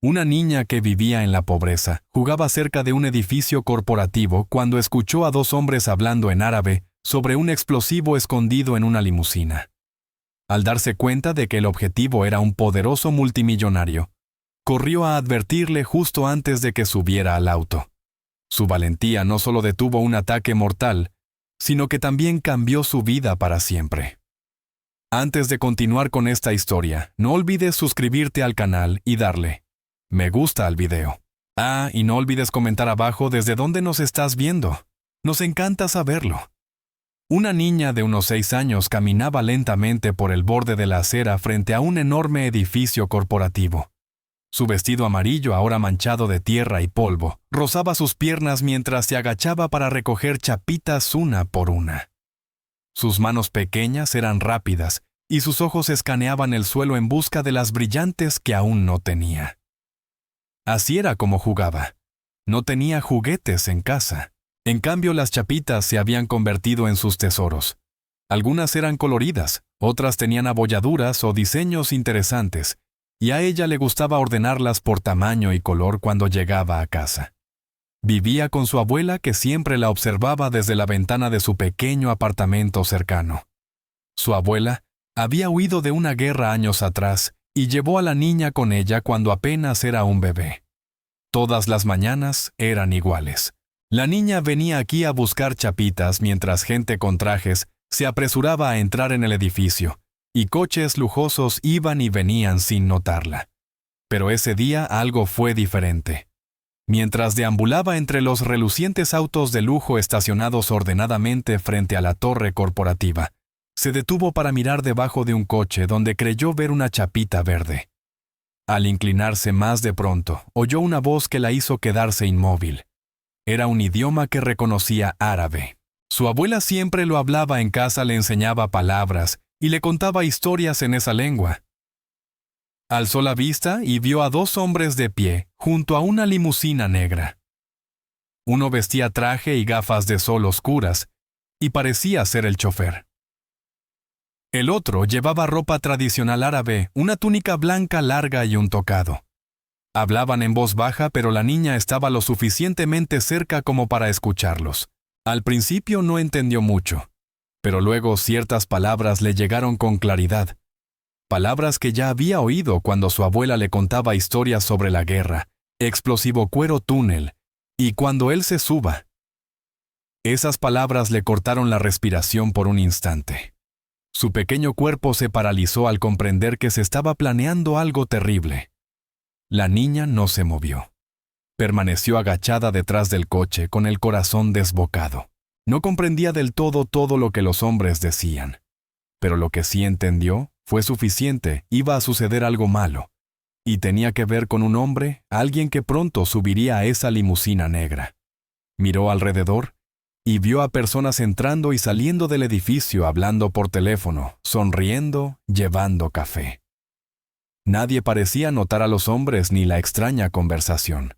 Una niña que vivía en la pobreza jugaba cerca de un edificio corporativo cuando escuchó a dos hombres hablando en árabe sobre un explosivo escondido en una limusina. Al darse cuenta de que el objetivo era un poderoso multimillonario, corrió a advertirle justo antes de que subiera al auto. Su valentía no solo detuvo un ataque mortal, sino que también cambió su vida para siempre. Antes de continuar con esta historia, no olvides suscribirte al canal y darle me gusta al video. Y no olvides comentar abajo desde dónde nos estás viendo. Nos encanta saberlo. Una niña de unos 6 años caminaba lentamente por el borde de la acera frente a un enorme edificio corporativo. Su vestido amarillo, ahora manchado de tierra y polvo, rozaba sus piernas mientras se agachaba para recoger chapitas una por una. Sus manos pequeñas eran rápidas y sus ojos escaneaban el suelo en busca de las brillantes que aún no tenía. Así era como jugaba. No tenía juguetes en casa. En cambio, las chapitas se habían convertido en sus tesoros. Algunas eran coloridas, otras tenían abolladuras o diseños interesantes, y a ella le gustaba ordenarlas por tamaño y color cuando llegaba a casa. Vivía con su abuela, que siempre la observaba desde la ventana de su pequeño apartamento cercano. Su abuela había huido de una guerra años atrás y llevó a la niña con ella cuando apenas era un bebé. Todas las mañanas eran iguales. La niña venía aquí a buscar chapitas mientras gente con trajes se apresuraba a entrar en el edificio, y coches lujosos iban y venían sin notarla. Pero ese día algo fue diferente. Mientras deambulaba entre los relucientes autos de lujo estacionados ordenadamente frente a la torre corporativa, se detuvo para mirar debajo de un coche donde creyó ver una chapita verde. Al inclinarse más de pronto, oyó una voz que la hizo quedarse inmóvil. Era un idioma que reconocía: árabe. Su abuela siempre lo hablaba en casa, le enseñaba palabras y le contaba historias en esa lengua. Alzó la vista y vio a dos hombres de pie junto a una limusina negra. Uno vestía traje y gafas de sol oscuras y parecía ser el chofer. El otro llevaba ropa tradicional árabe, una túnica blanca larga y un tocado. Hablaban en voz baja, pero la niña estaba lo suficientemente cerca como para escucharlos. Al principio no entendió mucho, pero luego ciertas palabras le llegaron con claridad. Palabras que ya había oído cuando su abuela le contaba historias sobre la guerra, explosivo cuero túnel, y cuando él se suba. Esas palabras le cortaron la respiración por un instante. Su pequeño cuerpo se paralizó al comprender que se estaba planeando algo terrible. La niña no se movió. Permaneció agachada detrás del coche con el corazón desbocado. No comprendía del todo lo que los hombres decían. Pero lo que sí entendió fue suficiente: iba a suceder algo malo. Y tenía que ver con un hombre, alguien que pronto subiría a esa limusina negra. Miró alrededor y vio a personas entrando y saliendo del edificio, hablando por teléfono, sonriendo, llevando café. Nadie parecía notar a los hombres ni la extraña conversación.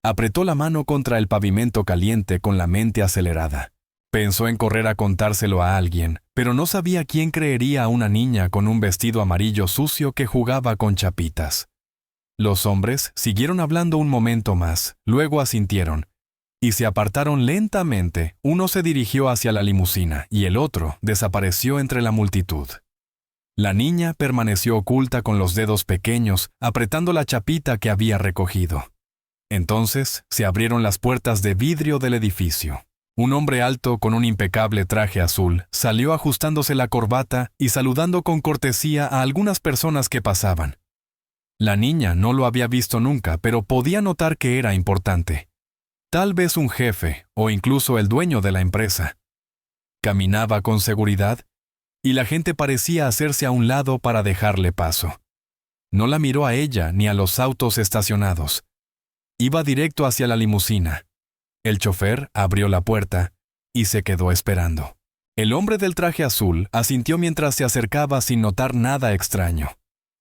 Apretó la mano contra el pavimento caliente con la mente acelerada. Pensó en correr a contárselo a alguien, pero no sabía quién creería a una niña con un vestido amarillo sucio que jugaba con chapitas. Los hombres siguieron hablando un momento más, luego asintieron, y se apartaron lentamente. Uno se dirigió hacia la limusina y el otro desapareció entre la multitud. La niña permaneció oculta con los dedos pequeños, apretando la chapita que había recogido. Entonces se abrieron las puertas de vidrio del edificio. Un hombre alto con un impecable traje azul salió ajustándose la corbata y saludando con cortesía a algunas personas que pasaban. La niña no lo había visto nunca, pero podía notar que era importante. Tal vez un jefe o incluso el dueño de la empresa. Caminaba con seguridad y la gente parecía hacerse a un lado para dejarle paso. No la miró a ella ni a los autos estacionados. Iba directo hacia la limusina. El chofer abrió la puerta y se quedó esperando. El hombre del traje azul asintió mientras se acercaba sin notar nada extraño.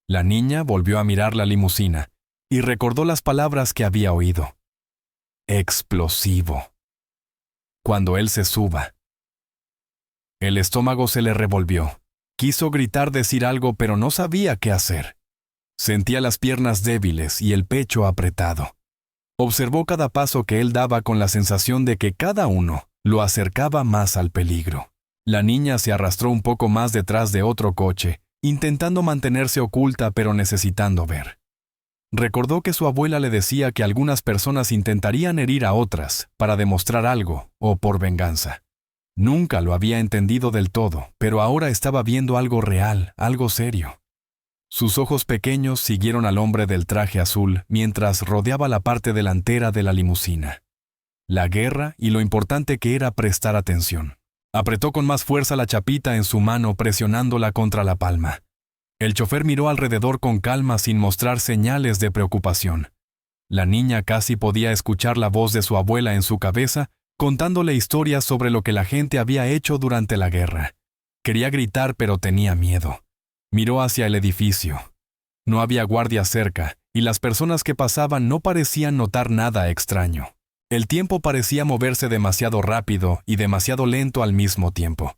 La niña volvió a mirar la limusina y recordó las palabras que había oído. Explosivo. Cuando él se suba. El estómago se le revolvió. Quiso gritar, decir algo, pero no sabía qué hacer. Sentía las piernas débiles y el pecho apretado. Observó cada paso que él daba con la sensación de que cada uno lo acercaba más al peligro. La niña se arrastró un poco más detrás de otro coche, intentando mantenerse oculta pero necesitando ver. Recordó que su abuela le decía que algunas personas intentarían herir a otras para demostrar algo o por venganza. Nunca lo había entendido del todo, pero ahora estaba viendo algo real, algo serio. Sus ojos pequeños siguieron al hombre del traje azul mientras rodeaba la parte delantera de la limusina. La guerra y lo importante que era prestar atención. Apretó con más fuerza la chapita en su mano presionándola contra la palma. El chofer miró alrededor con calma sin mostrar señales de preocupación. La niña casi podía escuchar la voz de su abuela en su cabeza contándole historias sobre lo que la gente había hecho durante la guerra. Quería gritar pero tenía miedo. Miró hacia el edificio. No había guardia cerca, y las personas que pasaban no parecían notar nada extraño. El tiempo parecía moverse demasiado rápido y demasiado lento al mismo tiempo.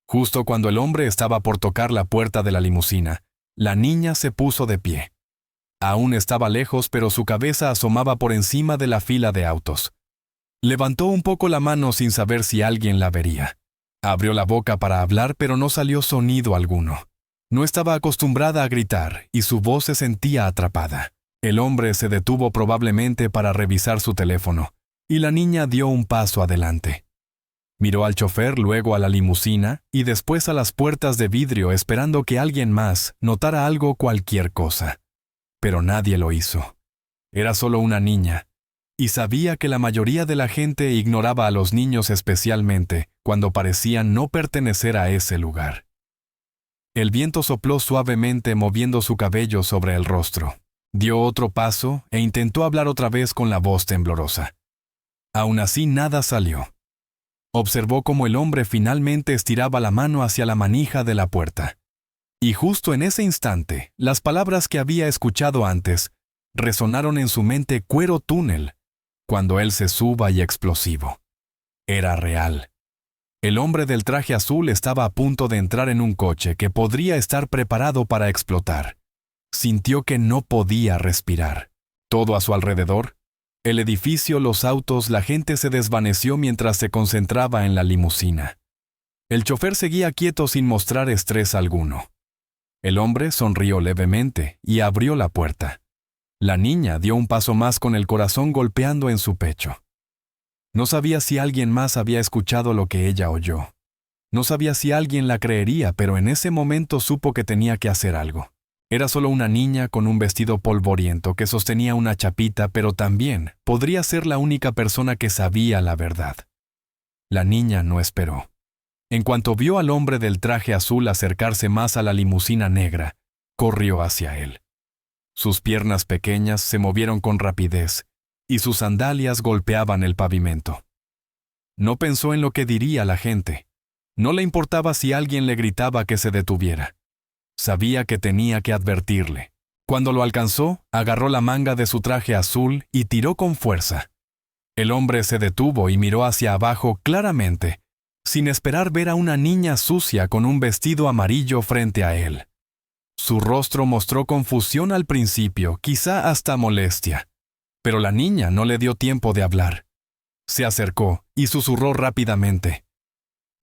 Justo cuando el hombre estaba por tocar la puerta de la limusina, la niña se puso de pie. Aún estaba lejos, pero su cabeza asomaba por encima de la fila de autos. Levantó un poco la mano sin saber si alguien la vería. Abrió la boca para hablar, pero no salió sonido alguno. No estaba acostumbrada a gritar y su voz se sentía atrapada. El hombre se detuvo probablemente para revisar su teléfono, y la niña dio un paso adelante. Miró al chofer, luego a la limusina y después a las puertas de vidrio esperando que alguien más notara algo, cualquier cosa. Pero nadie lo hizo. Era solo una niña, y sabía que la mayoría de la gente ignoraba a los niños especialmente cuando parecían no pertenecer a ese lugar. El viento sopló suavemente moviendo su cabello sobre el rostro. Dio otro paso e intentó hablar otra vez con la voz temblorosa. Aún así nada salió. Observó cómo el hombre finalmente estiraba la mano hacia la manija de la puerta. Y justo en ese instante, las palabras que había escuchado antes resonaron en su mente cuero túnel, cuando él se suba y explosivo. Era real. El hombre del traje azul estaba a punto de entrar en un coche que podría estar preparado para explotar. Sintió que no podía respirar. Todo a su alrededor, el edificio, los autos, la gente se desvaneció mientras se concentraba en la limusina. El chofer seguía quieto sin mostrar estrés alguno. El hombre sonrió levemente y abrió la puerta. La niña dio un paso más con el corazón golpeando en su pecho. No sabía si alguien más había escuchado lo que ella oyó. No sabía si alguien la creería, pero en ese momento supo que tenía que hacer algo. Era solo una niña con un vestido polvoriento que sostenía una chapita, pero también podría ser la única persona que sabía la verdad. La niña no esperó. En cuanto vio al hombre del traje azul acercarse más a la limusina negra, corrió hacia él. Sus piernas pequeñas se movieron con rapidez, y sus sandalias golpeaban el pavimento. No pensó en lo que diría la gente. No le importaba si alguien le gritaba que se detuviera. Sabía que tenía que advertirle. Cuando lo alcanzó, agarró la manga de su traje azul y tiró con fuerza. El hombre se detuvo y miró hacia abajo claramente, sin esperar ver a una niña sucia con un vestido amarillo frente a él. Su rostro mostró confusión al principio, quizá hasta molestia. Pero la niña no le dio tiempo de hablar. Se acercó y susurró rápidamente.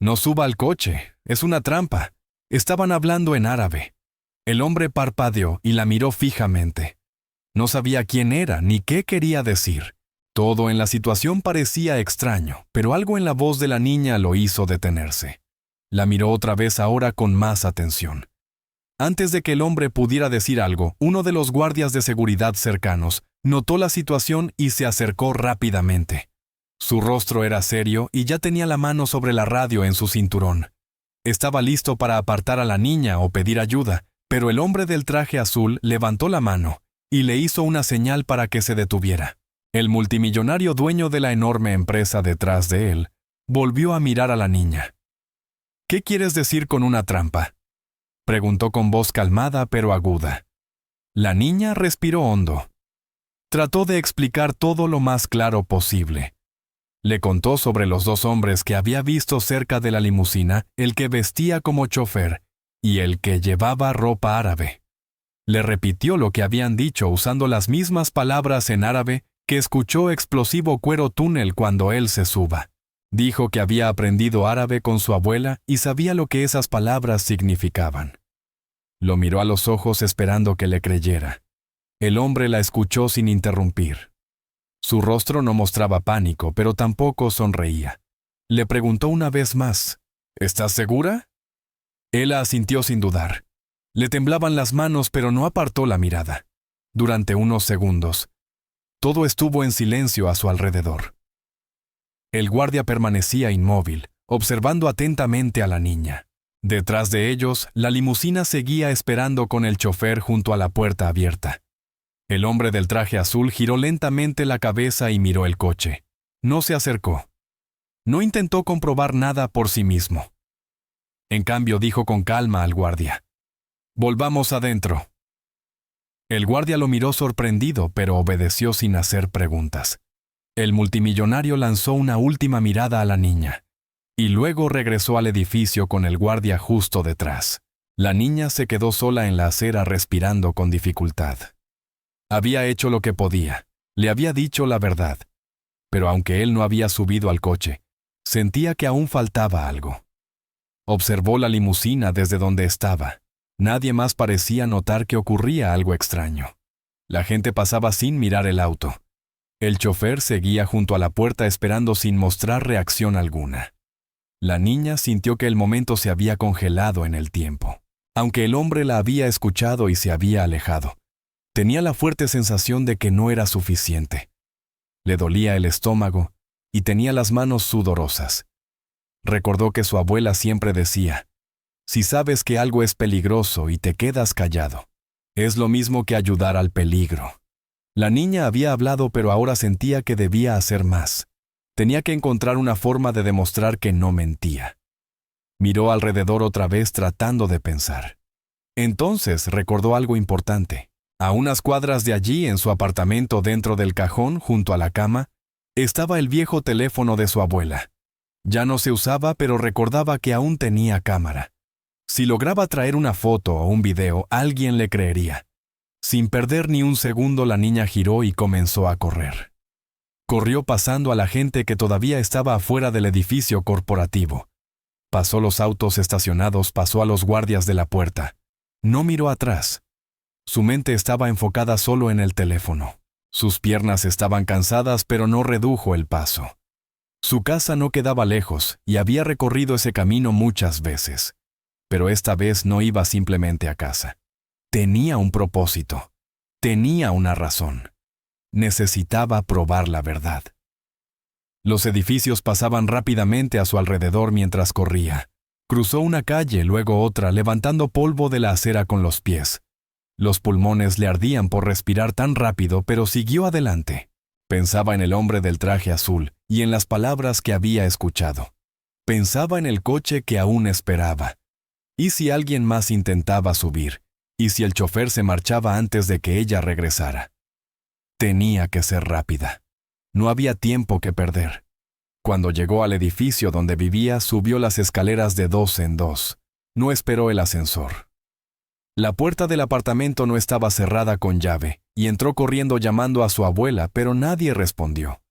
«No suba al coche, es una trampa». Estaban hablando en árabe. El hombre parpadeó y la miró fijamente. No sabía quién era ni qué quería decir. Todo en la situación parecía extraño, pero algo en la voz de la niña lo hizo detenerse. La miró otra vez ahora con más atención. Antes de que el hombre pudiera decir algo, uno de los guardias de seguridad cercanos notó la situación y se acercó rápidamente. Su rostro era serio y ya tenía la mano sobre la radio en su cinturón. Estaba listo para apartar a la niña o pedir ayuda, pero el hombre del traje azul levantó la mano y le hizo una señal para que se detuviera. El multimillonario dueño de la enorme empresa detrás de él volvió a mirar a la niña. «¿Qué quieres decir con una trampa?», preguntó con voz calmada pero aguda. La niña respiró hondo. Trató de explicar todo lo más claro posible. Le contó sobre los dos hombres que había visto cerca de la limusina, el que vestía como chofer y el que llevaba ropa árabe. Le repitió lo que habían dicho usando las mismas palabras en árabe que escuchó explosivo cuero túnel cuando él se suba. Dijo que había aprendido árabe con su abuela y sabía lo que esas palabras significaban. Lo miró a los ojos esperando que le creyera. El hombre la escuchó sin interrumpir. Su rostro no mostraba pánico, pero tampoco sonreía. Le preguntó una vez más, ¿estás segura? Él asintió sin dudar. Le temblaban las manos, pero no apartó la mirada. Durante unos segundos, todo estuvo en silencio a su alrededor. El guardia permanecía inmóvil, observando atentamente a la niña. Detrás de ellos, la limusina seguía esperando con el chofer junto a la puerta abierta. El hombre del traje azul giró lentamente la cabeza y miró el coche. No se acercó. No intentó comprobar nada por sí mismo. En cambio, dijo con calma al guardia, «Volvamos adentro». El guardia lo miró sorprendido, pero obedeció sin hacer preguntas. El multimillonario lanzó una última mirada a la niña, y luego regresó al edificio con el guardia justo detrás. La niña se quedó sola en la acera respirando con dificultad. Había hecho lo que podía, le había dicho la verdad, pero aunque él no había subido al coche, sentía que aún faltaba algo. Observó la limusina desde donde estaba. Nadie más parecía notar que ocurría algo extraño. La gente pasaba sin mirar el auto. El chofer seguía junto a la puerta esperando sin mostrar reacción alguna. La niña sintió que el momento se había congelado en el tiempo. Aunque el hombre la había escuchado y se había alejado, tenía la fuerte sensación de que no era suficiente. Le dolía el estómago y tenía las manos sudorosas. Recordó que su abuela siempre decía, «Si sabes que algo es peligroso y te quedas callado, es lo mismo que ayudar al peligro». La niña había hablado, pero ahora sentía que debía hacer más. Tenía que encontrar una forma de demostrar que no mentía. Miró alrededor otra vez tratando de pensar. Entonces recordó algo importante. A unas cuadras de allí, en su apartamento dentro del cajón, junto a la cama, estaba el viejo teléfono de su abuela. Ya no se usaba, pero recordaba que aún tenía cámara. Si lograba traer una foto o un video, alguien le creería. Sin perder ni un segundo, la niña giró y comenzó a correr. Corrió pasando a la gente que todavía estaba afuera del edificio corporativo. Pasó los autos estacionados, pasó a los guardias de la puerta. No miró atrás. Su mente estaba enfocada solo en el teléfono. Sus piernas estaban cansadas, pero no redujo el paso. Su casa no quedaba lejos y había recorrido ese camino muchas veces. Pero esta vez no iba simplemente a casa. Tenía un propósito. Tenía una razón. Necesitaba probar la verdad. Los edificios pasaban rápidamente a su alrededor mientras corría. Cruzó una calle, luego otra, levantando polvo de la acera con los pies. Los pulmones le ardían por respirar tan rápido, pero siguió adelante. Pensaba en el hombre del traje azul y en las palabras que había escuchado. Pensaba en el coche que aún esperaba. ¿Y si alguien más intentaba subir? ¿Y si el chofer se marchaba antes de que ella regresara? Tenía que ser rápida. No había tiempo que perder. Cuando llegó al edificio donde vivía, subió las escaleras de 2 en 2. No esperó el ascensor. La puerta del apartamento no estaba cerrada con llave, y entró corriendo llamando a su abuela, pero nadie respondió.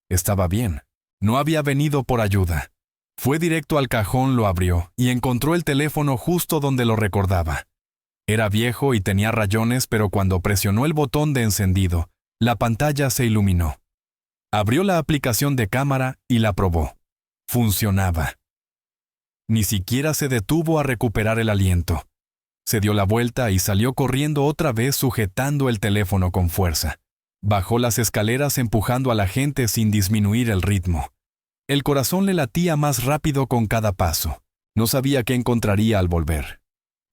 Estaba bien. No había venido por ayuda. Fue directo al cajón, lo abrió, y encontró el teléfono justo donde lo recordaba. Era viejo y tenía rayones, pero cuando presionó el botón de encendido, la pantalla se iluminó. Abrió la aplicación de cámara y la probó. Funcionaba. Ni siquiera se detuvo a recuperar el aliento. Se dio la vuelta y salió corriendo otra vez sujetando el teléfono con fuerza. Bajó las escaleras empujando a la gente sin disminuir el ritmo. El corazón le latía más rápido con cada paso. No sabía qué encontraría al volver.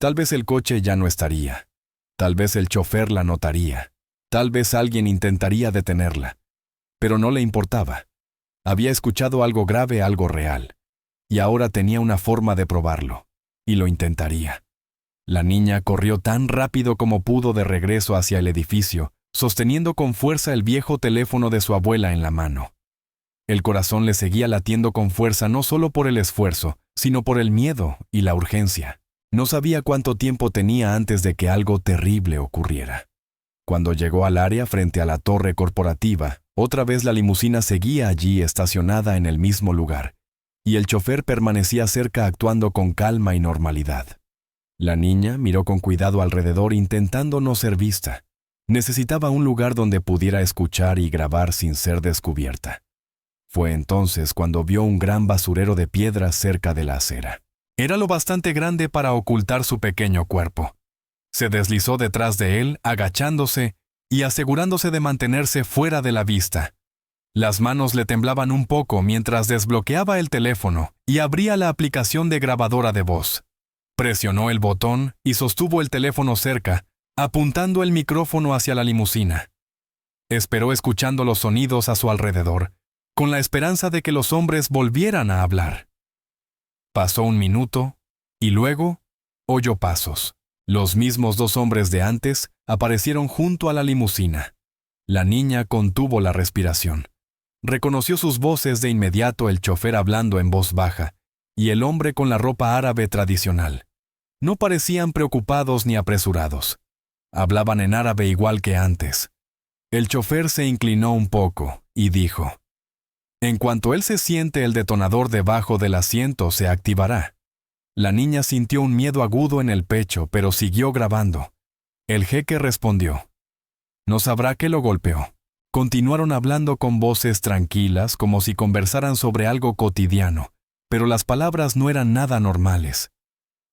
Tal vez el coche ya no estaría. Tal vez el chofer la notaría. Tal vez alguien intentaría detenerla. Pero no le importaba. Había escuchado algo grave, algo real. Y ahora tenía una forma de probarlo. Y lo intentaría. La niña corrió tan rápido como pudo de regreso hacia el edificio, sosteniendo con fuerza el viejo teléfono de su abuela en la mano. El corazón le seguía latiendo con fuerza no solo por el esfuerzo, sino por el miedo y la urgencia. No sabía cuánto tiempo tenía antes de que algo terrible ocurriera. Cuando llegó al área frente a la torre corporativa, otra vez la limusina seguía allí estacionada en el mismo lugar, y el chofer permanecía cerca actuando con calma y normalidad. La niña miró con cuidado alrededor intentando no ser vista. Necesitaba un lugar donde pudiera escuchar y grabar sin ser descubierta. Fue entonces cuando vio un gran basurero de piedras cerca de la acera. Era lo bastante grande para ocultar su pequeño cuerpo. Se deslizó detrás de él, agachándose y asegurándose de mantenerse fuera de la vista. Las manos le temblaban un poco mientras desbloqueaba el teléfono y abría la aplicación de grabadora de voz. Presionó el botón y sostuvo el teléfono cerca, apuntando el micrófono hacia la limusina. Esperó escuchando los sonidos a su alrededor, con la esperanza de que los hombres volvieran a hablar. Pasó un minuto, y luego oyó pasos. Los mismos dos hombres de antes aparecieron junto a la limusina. La niña contuvo la respiración. Reconoció sus voces de inmediato, el chofer hablando en voz baja, y el hombre con la ropa árabe tradicional. No parecían preocupados ni apresurados. Hablaban en árabe igual que antes. El chofer se inclinó un poco y dijo: «En cuanto él se siente, el detonador debajo del asiento se activará». La niña sintió un miedo agudo en el pecho, pero siguió grabando. El jeque respondió: «No sabrá que lo golpeó». Continuaron hablando con voces tranquilas, como si conversaran sobre algo cotidiano, pero las palabras no eran nada normales.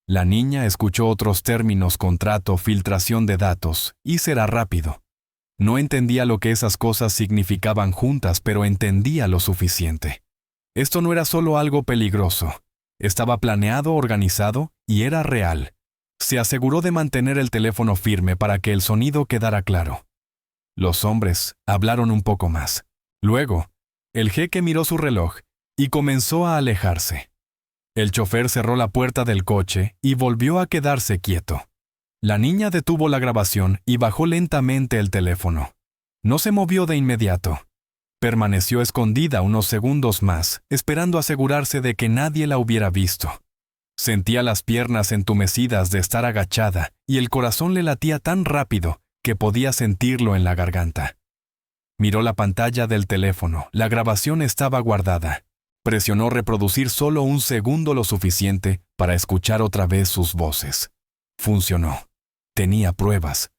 La niña escuchó otros términos: contrato, filtración de datos, y será rápido. No entendía lo que esas cosas significaban juntas, pero entendía lo suficiente. Esto no era solo algo peligroso. Estaba planeado, organizado, y era real. Se aseguró de mantener el teléfono firme para que el sonido quedara claro. Los hombres hablaron un poco más. Luego, el jeque miró su reloj y comenzó a alejarse. El chofer cerró la puerta del coche y volvió a quedarse quieto. La niña detuvo la grabación y bajó lentamente el teléfono. No se movió de inmediato. Permaneció escondida unos segundos más, esperando asegurarse de que nadie la hubiera visto. Sentía las piernas entumecidas de estar agachada y el corazón le latía tan rápido que podía sentirlo en la garganta. Miró la pantalla del teléfono. La grabación estaba guardada. Presionó reproducir solo un segundo, lo suficiente para escuchar otra vez sus voces. Funcionó. Tenía pruebas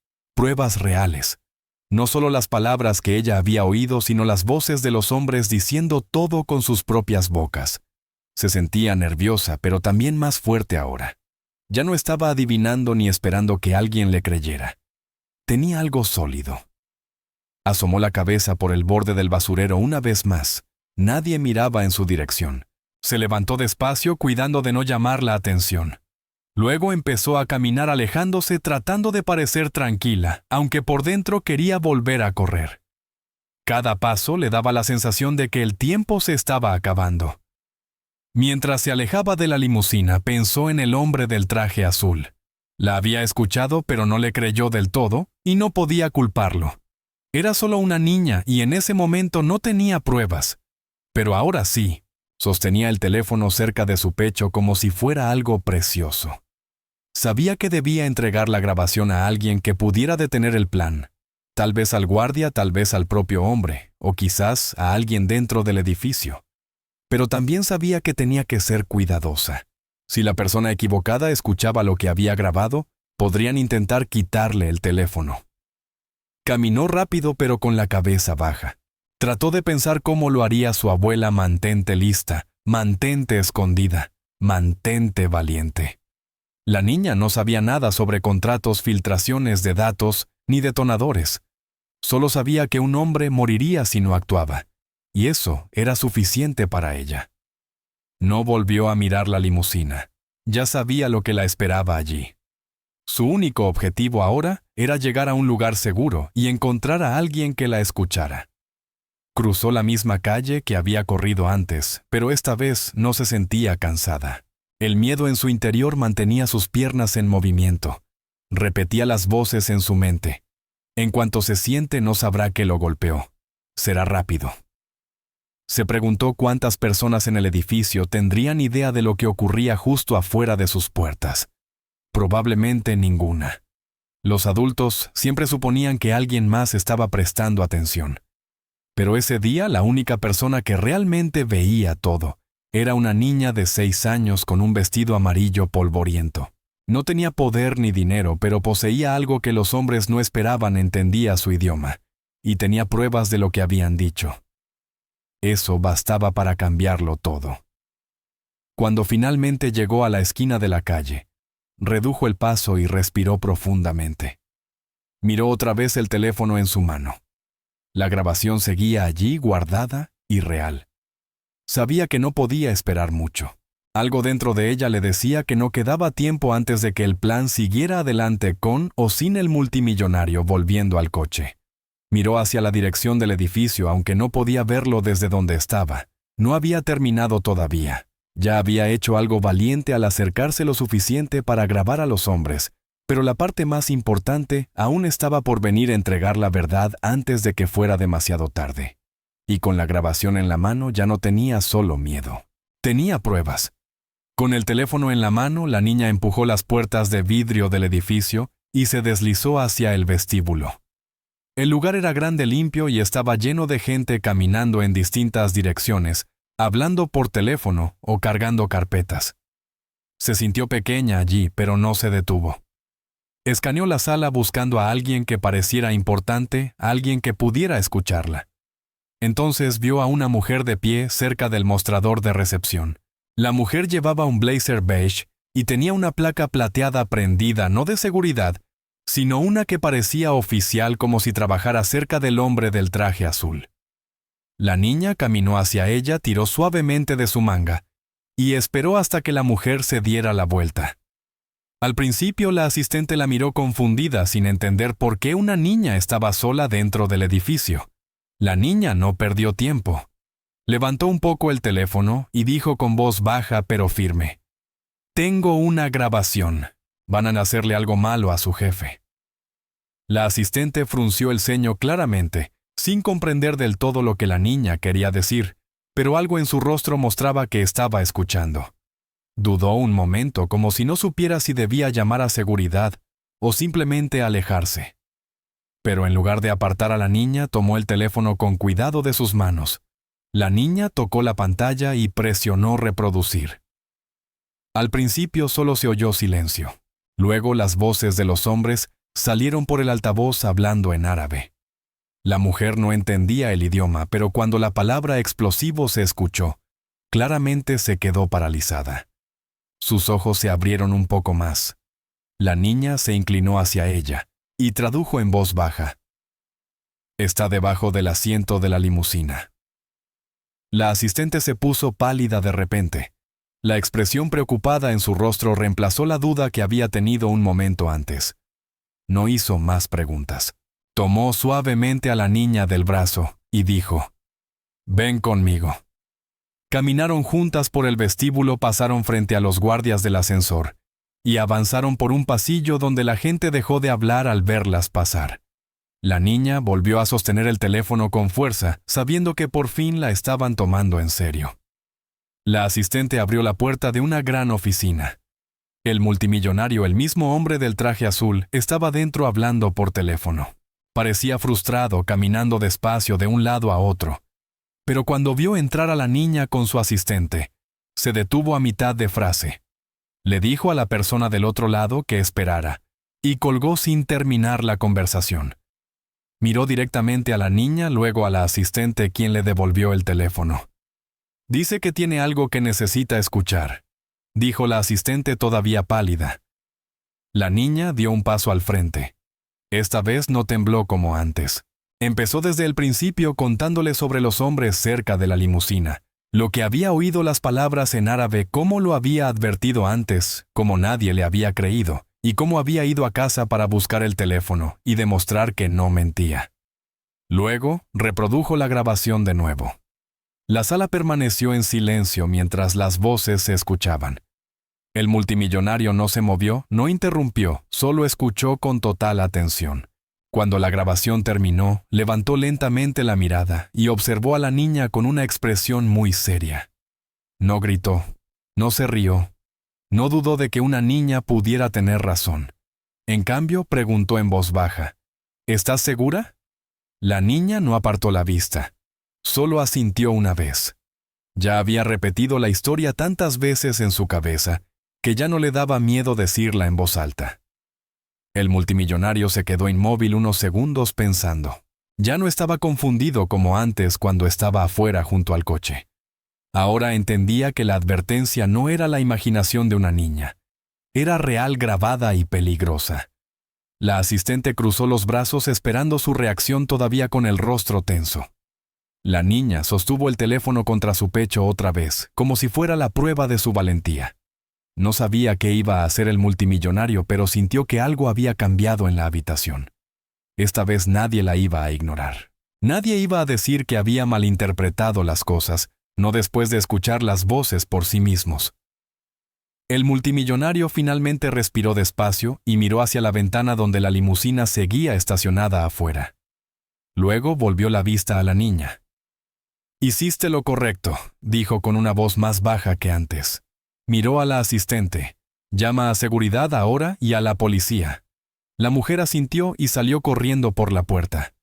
reales. No solo las palabras que ella había oído, sino las voces de los hombres diciendo todo con sus propias bocas. Se sentía nerviosa, pero también más fuerte ahora. Ya no estaba adivinando ni esperando que alguien le creyera. Tenía algo sólido. Asomó la cabeza por el borde del basurero una vez más. Nadie miraba en su dirección. Se levantó despacio, cuidando de no llamar la atención. Luego empezó a caminar alejándose, tratando de parecer tranquila, aunque por dentro quería volver a correr. Cada paso le daba la sensación de que el tiempo se estaba acabando. Mientras se alejaba de la limusina, pensó en el hombre del traje azul. La había escuchado, pero no le creyó del todo, y no podía culparlo. Era solo una niña y en ese momento no tenía pruebas. Pero ahora sí. Sostenía el teléfono cerca de su pecho como si fuera algo precioso. Sabía que debía entregar la grabación a alguien que pudiera detener el plan. Tal vez al guardia, tal vez al propio hombre, o quizás a alguien dentro del edificio. Pero también sabía que tenía que ser cuidadosa. Si la persona equivocada escuchaba lo que había grabado, podrían intentar quitarle el teléfono. Caminó rápido, pero con la cabeza baja. Trató de pensar cómo lo haría su abuela: mantente lista, mantente escondida, mantente valiente. La niña no sabía nada sobre contratos, filtraciones de datos, ni detonadores. Solo sabía que un hombre moriría si no actuaba, y eso era suficiente para ella. No volvió a mirar la limusina. Ya sabía lo que la esperaba allí. Su único objetivo ahora era llegar a un lugar seguro y encontrar a alguien que la escuchara. Cruzó la misma calle que había corrido antes, pero esta vez no se sentía cansada. El miedo en su interior mantenía sus piernas en movimiento. Repetía las voces en su mente. En cuanto se siente, no sabrá que lo golpeó. Será rápido. Se preguntó cuántas personas en el edificio tendrían idea de lo que ocurría justo afuera de sus puertas. Probablemente ninguna. Los adultos siempre suponían que alguien más estaba prestando atención. Pero ese día la única persona que realmente veía todo era una niña de 6 años con un vestido amarillo polvoriento. No tenía poder ni dinero, pero poseía algo que los hombres no esperaban. Entendía su idioma, y tenía pruebas de lo que habían dicho. Eso bastaba para cambiarlo todo. Cuando finalmente llegó a la esquina de la calle, redujo el paso y respiró profundamente. Miró otra vez el teléfono en su mano. La grabación seguía allí, guardada y real. Sabía que no podía esperar mucho. Algo dentro de ella le decía que no quedaba tiempo antes de que el plan siguiera adelante con o sin el multimillonario volviendo al coche. Miró hacia la dirección del edificio, aunque no podía verlo desde donde estaba. No había terminado todavía. Ya había hecho algo valiente al acercarse lo suficiente para grabar a los hombres, pero la parte más importante aún estaba por venir: entregar la verdad antes de que fuera demasiado tarde. Y con la grabación en la mano ya no tenía solo miedo. Tenía pruebas. Con el teléfono en la mano, la niña empujó las puertas de vidrio del edificio y se deslizó hacia el vestíbulo. El lugar era grande, limpio, y estaba lleno de gente caminando en distintas direcciones, hablando por teléfono o cargando carpetas. Se sintió pequeña allí, pero no se detuvo. Escaneó la sala buscando a alguien que pareciera importante, a alguien que pudiera escucharla. Entonces vio a una mujer de pie cerca del mostrador de recepción. La mujer llevaba un blazer beige y tenía una placa plateada prendida, no de seguridad, sino una que parecía oficial, como si trabajara cerca del hombre del traje azul. La niña caminó hacia ella, tiró suavemente de su manga y esperó hasta que la mujer se diera la vuelta. Al principio la asistente la miró confundida, sin entender por qué una niña estaba sola dentro del edificio. La niña no perdió tiempo. Levantó un poco el teléfono y dijo con voz baja pero firme: «Tengo una grabación. Van a hacerle algo malo a su jefe». La asistente frunció el ceño claramente, sin comprender del todo lo que la niña quería decir, pero algo en su rostro mostraba que estaba escuchando. Dudó un momento, como si no supiera si debía llamar a seguridad o simplemente alejarse. Pero en lugar de apartar a la niña, tomó el teléfono con cuidado de sus manos. La niña tocó la pantalla y presionó reproducir. Al principio solo se oyó silencio. Luego las voces de los hombres salieron por el altavoz hablando en árabe. La mujer no entendía el idioma, pero cuando la palabra explosivo se escuchó, claramente se quedó paralizada. Sus ojos se abrieron un poco más. La niña se inclinó hacia ella y tradujo en voz baja: «Está debajo del asiento de la limusina». La asistente se puso pálida de repente. La expresión preocupada en su rostro reemplazó la duda que había tenido un momento antes. No hizo más preguntas. Tomó suavemente a la niña del brazo y dijo: «Ven conmigo». Caminaron juntas por el vestíbulo, pasaron frente a los guardias del ascensor y avanzaron por un pasillo donde la gente dejó de hablar al verlas pasar. La niña volvió a sostener el teléfono con fuerza, sabiendo que por fin la estaban tomando en serio. La asistente abrió la puerta de una gran oficina. El multimillonario, el mismo hombre del traje azul, estaba dentro hablando por teléfono. Parecía frustrado, caminando despacio de un lado a otro. Pero cuando vio entrar a la niña con su asistente, se detuvo a mitad de frase. Le dijo a la persona del otro lado que esperara, y colgó sin terminar la conversación. Miró directamente a la niña, luego a la asistente, quien le devolvió el teléfono. «Dice que tiene algo que necesita escuchar», dijo la asistente todavía pálida. La niña dio un paso al frente. Esta vez no tembló como antes. Empezó desde el principio contándole sobre los hombres cerca de la limusina, lo que había oído, las palabras en árabe, cómo lo había advertido antes, cómo nadie le había creído, y cómo había ido a casa para buscar el teléfono y demostrar que no mentía. Luego, reprodujo la grabación de nuevo. La sala permaneció en silencio mientras las voces se escuchaban. El multimillonario no se movió, no interrumpió, solo escuchó con total atención. Cuando la grabación terminó, levantó lentamente la mirada y observó a la niña con una expresión muy seria. No gritó, no se rió, No dudó de que una niña pudiera tener razón. En cambio, preguntó en voz baja, ¿estás segura? La niña no apartó la vista. Solo asintió una vez. Ya había repetido la historia tantas veces en su cabeza que ya no le daba miedo decirla en voz alta. El multimillonario se quedó inmóvil unos segundos pensando. Ya no estaba confundido como antes cuando estaba afuera junto al coche. Ahora entendía que la advertencia no era la imaginación de una niña. Era real, grabada y peligrosa. La asistente cruzó los brazos esperando su reacción todavía con el rostro tenso. La niña sostuvo el teléfono contra su pecho otra vez, como si fuera la prueba de su valentía. No sabía qué iba a hacer el multimillonario, pero sintió que algo había cambiado en la habitación. Esta vez nadie la iba a ignorar. Nadie iba a decir que había malinterpretado las cosas, no después de escuchar las voces por sí mismos. El multimillonario finalmente respiró despacio y miró hacia la ventana donde la limusina seguía estacionada afuera. Luego volvió la vista a la niña. «Hiciste lo correcto», dijo con una voz más baja que antes. Miró a la asistente. «Llama a seguridad ahora y a la policía». La mujer asintió y salió corriendo por la puerta.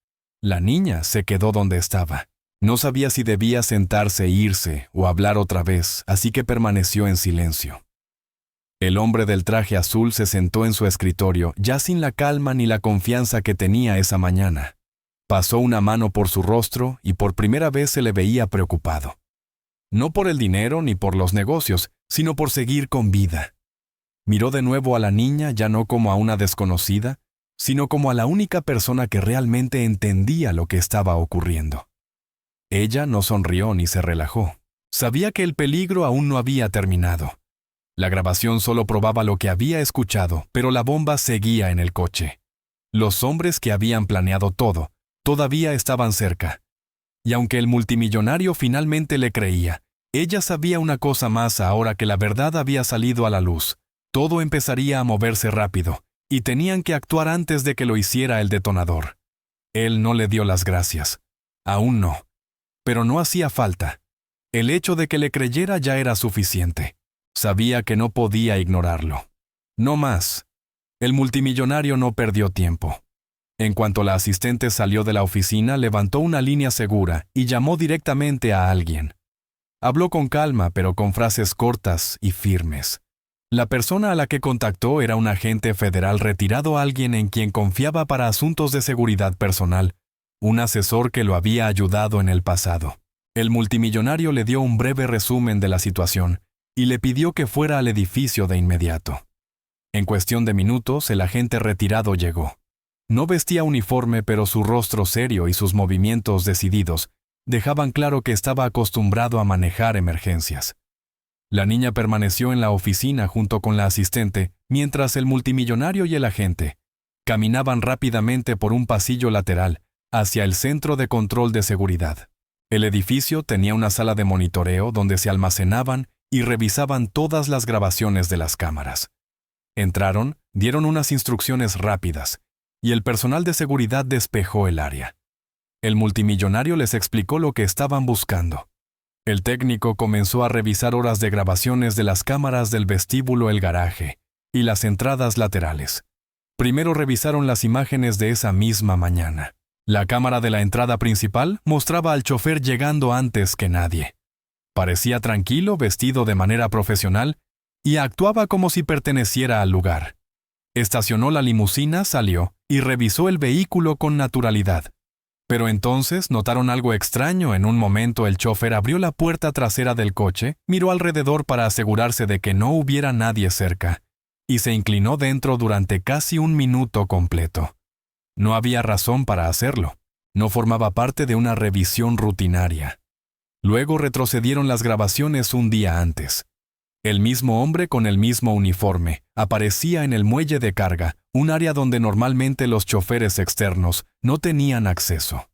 La niña se quedó donde estaba. No sabía si debía sentarse, irse o hablar otra vez, así que permaneció en silencio. El hombre del traje azul se sentó en su escritorio, ya sin la calma ni la confianza que tenía esa mañana. Pasó una mano por su rostro y por primera vez se le veía preocupado. No por el dinero ni por los negocios, sino por seguir con vida. Miró de nuevo a la niña ya no como a una desconocida, sino como a la única persona que realmente entendía lo que estaba ocurriendo. Ella no sonrió ni se relajó. Sabía que el peligro aún no había terminado. La grabación solo probaba lo que había escuchado, pero la bomba seguía en el coche. Los hombres que habían planeado todo todavía estaban cerca. Y aunque el multimillonario finalmente le creía, ella sabía una cosa más ahora que la verdad había salido a la luz. Todo empezaría a moverse rápido, y tenían que actuar antes de que lo hiciera el detonador. Él no le dio las gracias. Aún no. Pero no hacía falta. El hecho de que le creyera ya era suficiente. Sabía que no podía ignorarlo. No más. El multimillonario no perdió tiempo. En cuanto la asistente salió de la oficina, levantó una línea segura y llamó directamente a alguien. Habló con calma, pero con frases cortas y firmes. La persona a la que contactó era un agente federal retirado, alguien en quien confiaba para asuntos de seguridad personal, un asesor que lo había ayudado en el pasado. El multimillonario le dio un breve resumen de la situación y le pidió que fuera al edificio de inmediato. En cuestión de minutos, el agente retirado llegó. No vestía uniforme, pero su rostro serio y sus movimientos decididos dejaban claro que estaba acostumbrado a manejar emergencias. La niña permaneció en la oficina junto con la asistente, mientras el multimillonario y el agente caminaban rápidamente por un pasillo lateral hacia el centro de control de seguridad. El edificio tenía una sala de monitoreo donde se almacenaban y revisaban todas las grabaciones de las cámaras. Entraron, dieron unas instrucciones rápidas, y el personal de seguridad despejó el área. El multimillonario les explicó lo que estaban buscando. El técnico comenzó a revisar horas de grabaciones de las cámaras del vestíbulo, el garaje y las entradas laterales. Primero revisaron las imágenes de esa misma mañana. La cámara de la entrada principal mostraba al chofer llegando antes que nadie. Parecía tranquilo, vestido de manera profesional, y actuaba como si perteneciera al lugar. Estacionó la limusina, salió y revisó el vehículo con naturalidad. Pero entonces notaron algo extraño. En un momento el chofer abrió la puerta trasera del coche, miró alrededor para asegurarse de que no hubiera nadie cerca, y se inclinó dentro durante casi un minuto completo. No había razón para hacerlo. No formaba parte de una revisión rutinaria. Luego retrocedieron las grabaciones un día antes. El mismo hombre con el mismo uniforme aparecía en el muelle de carga, un área donde normalmente los choferes externos no tenían acceso.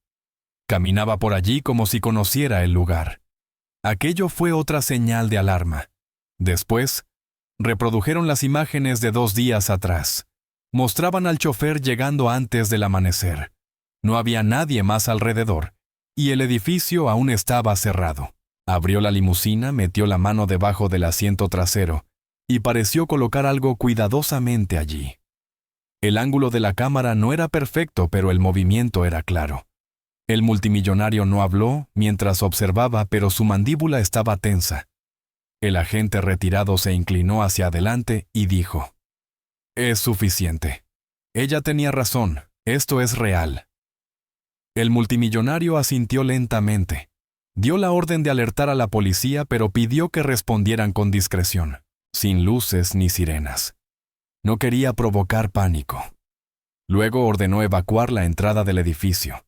Caminaba por allí como si conociera el lugar. Aquello fue otra señal de alarma. Después, reprodujeron las imágenes de 2 días atrás. Mostraban al chofer llegando antes del amanecer. No había nadie más alrededor, y el edificio aún estaba cerrado. Abrió la limusina, metió la mano debajo del asiento trasero y pareció colocar algo cuidadosamente allí. El ángulo de la cámara no era perfecto, pero el movimiento era claro. El multimillonario no habló mientras observaba, pero su mandíbula estaba tensa. El agente retirado se inclinó hacia adelante y dijo: «Es suficiente. Ella tenía razón, esto es real». El multimillonario asintió lentamente. Dio la orden de alertar a la policía, pero pidió que respondieran con discreción, sin luces ni sirenas. No quería provocar pánico. Luego ordenó evacuar la entrada del edificio.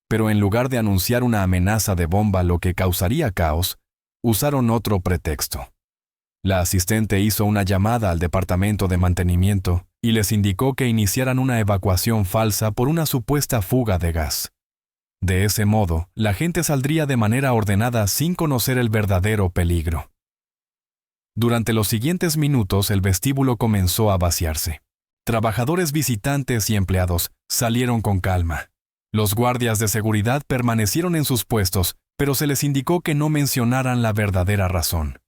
Pero en lugar de anunciar una amenaza de bomba, lo que causaría caos, usaron otro pretexto. La asistente hizo una llamada al departamento de mantenimiento y les indicó que iniciaran una evacuación falsa por una supuesta fuga de gas. De ese modo, la gente saldría de manera ordenada sin conocer el verdadero peligro. Durante los siguientes minutos, el vestíbulo comenzó a vaciarse. Trabajadores, visitantes y empleados salieron con calma. Los guardias de seguridad permanecieron en sus puestos, pero se les indicó que no mencionaran la verdadera razón.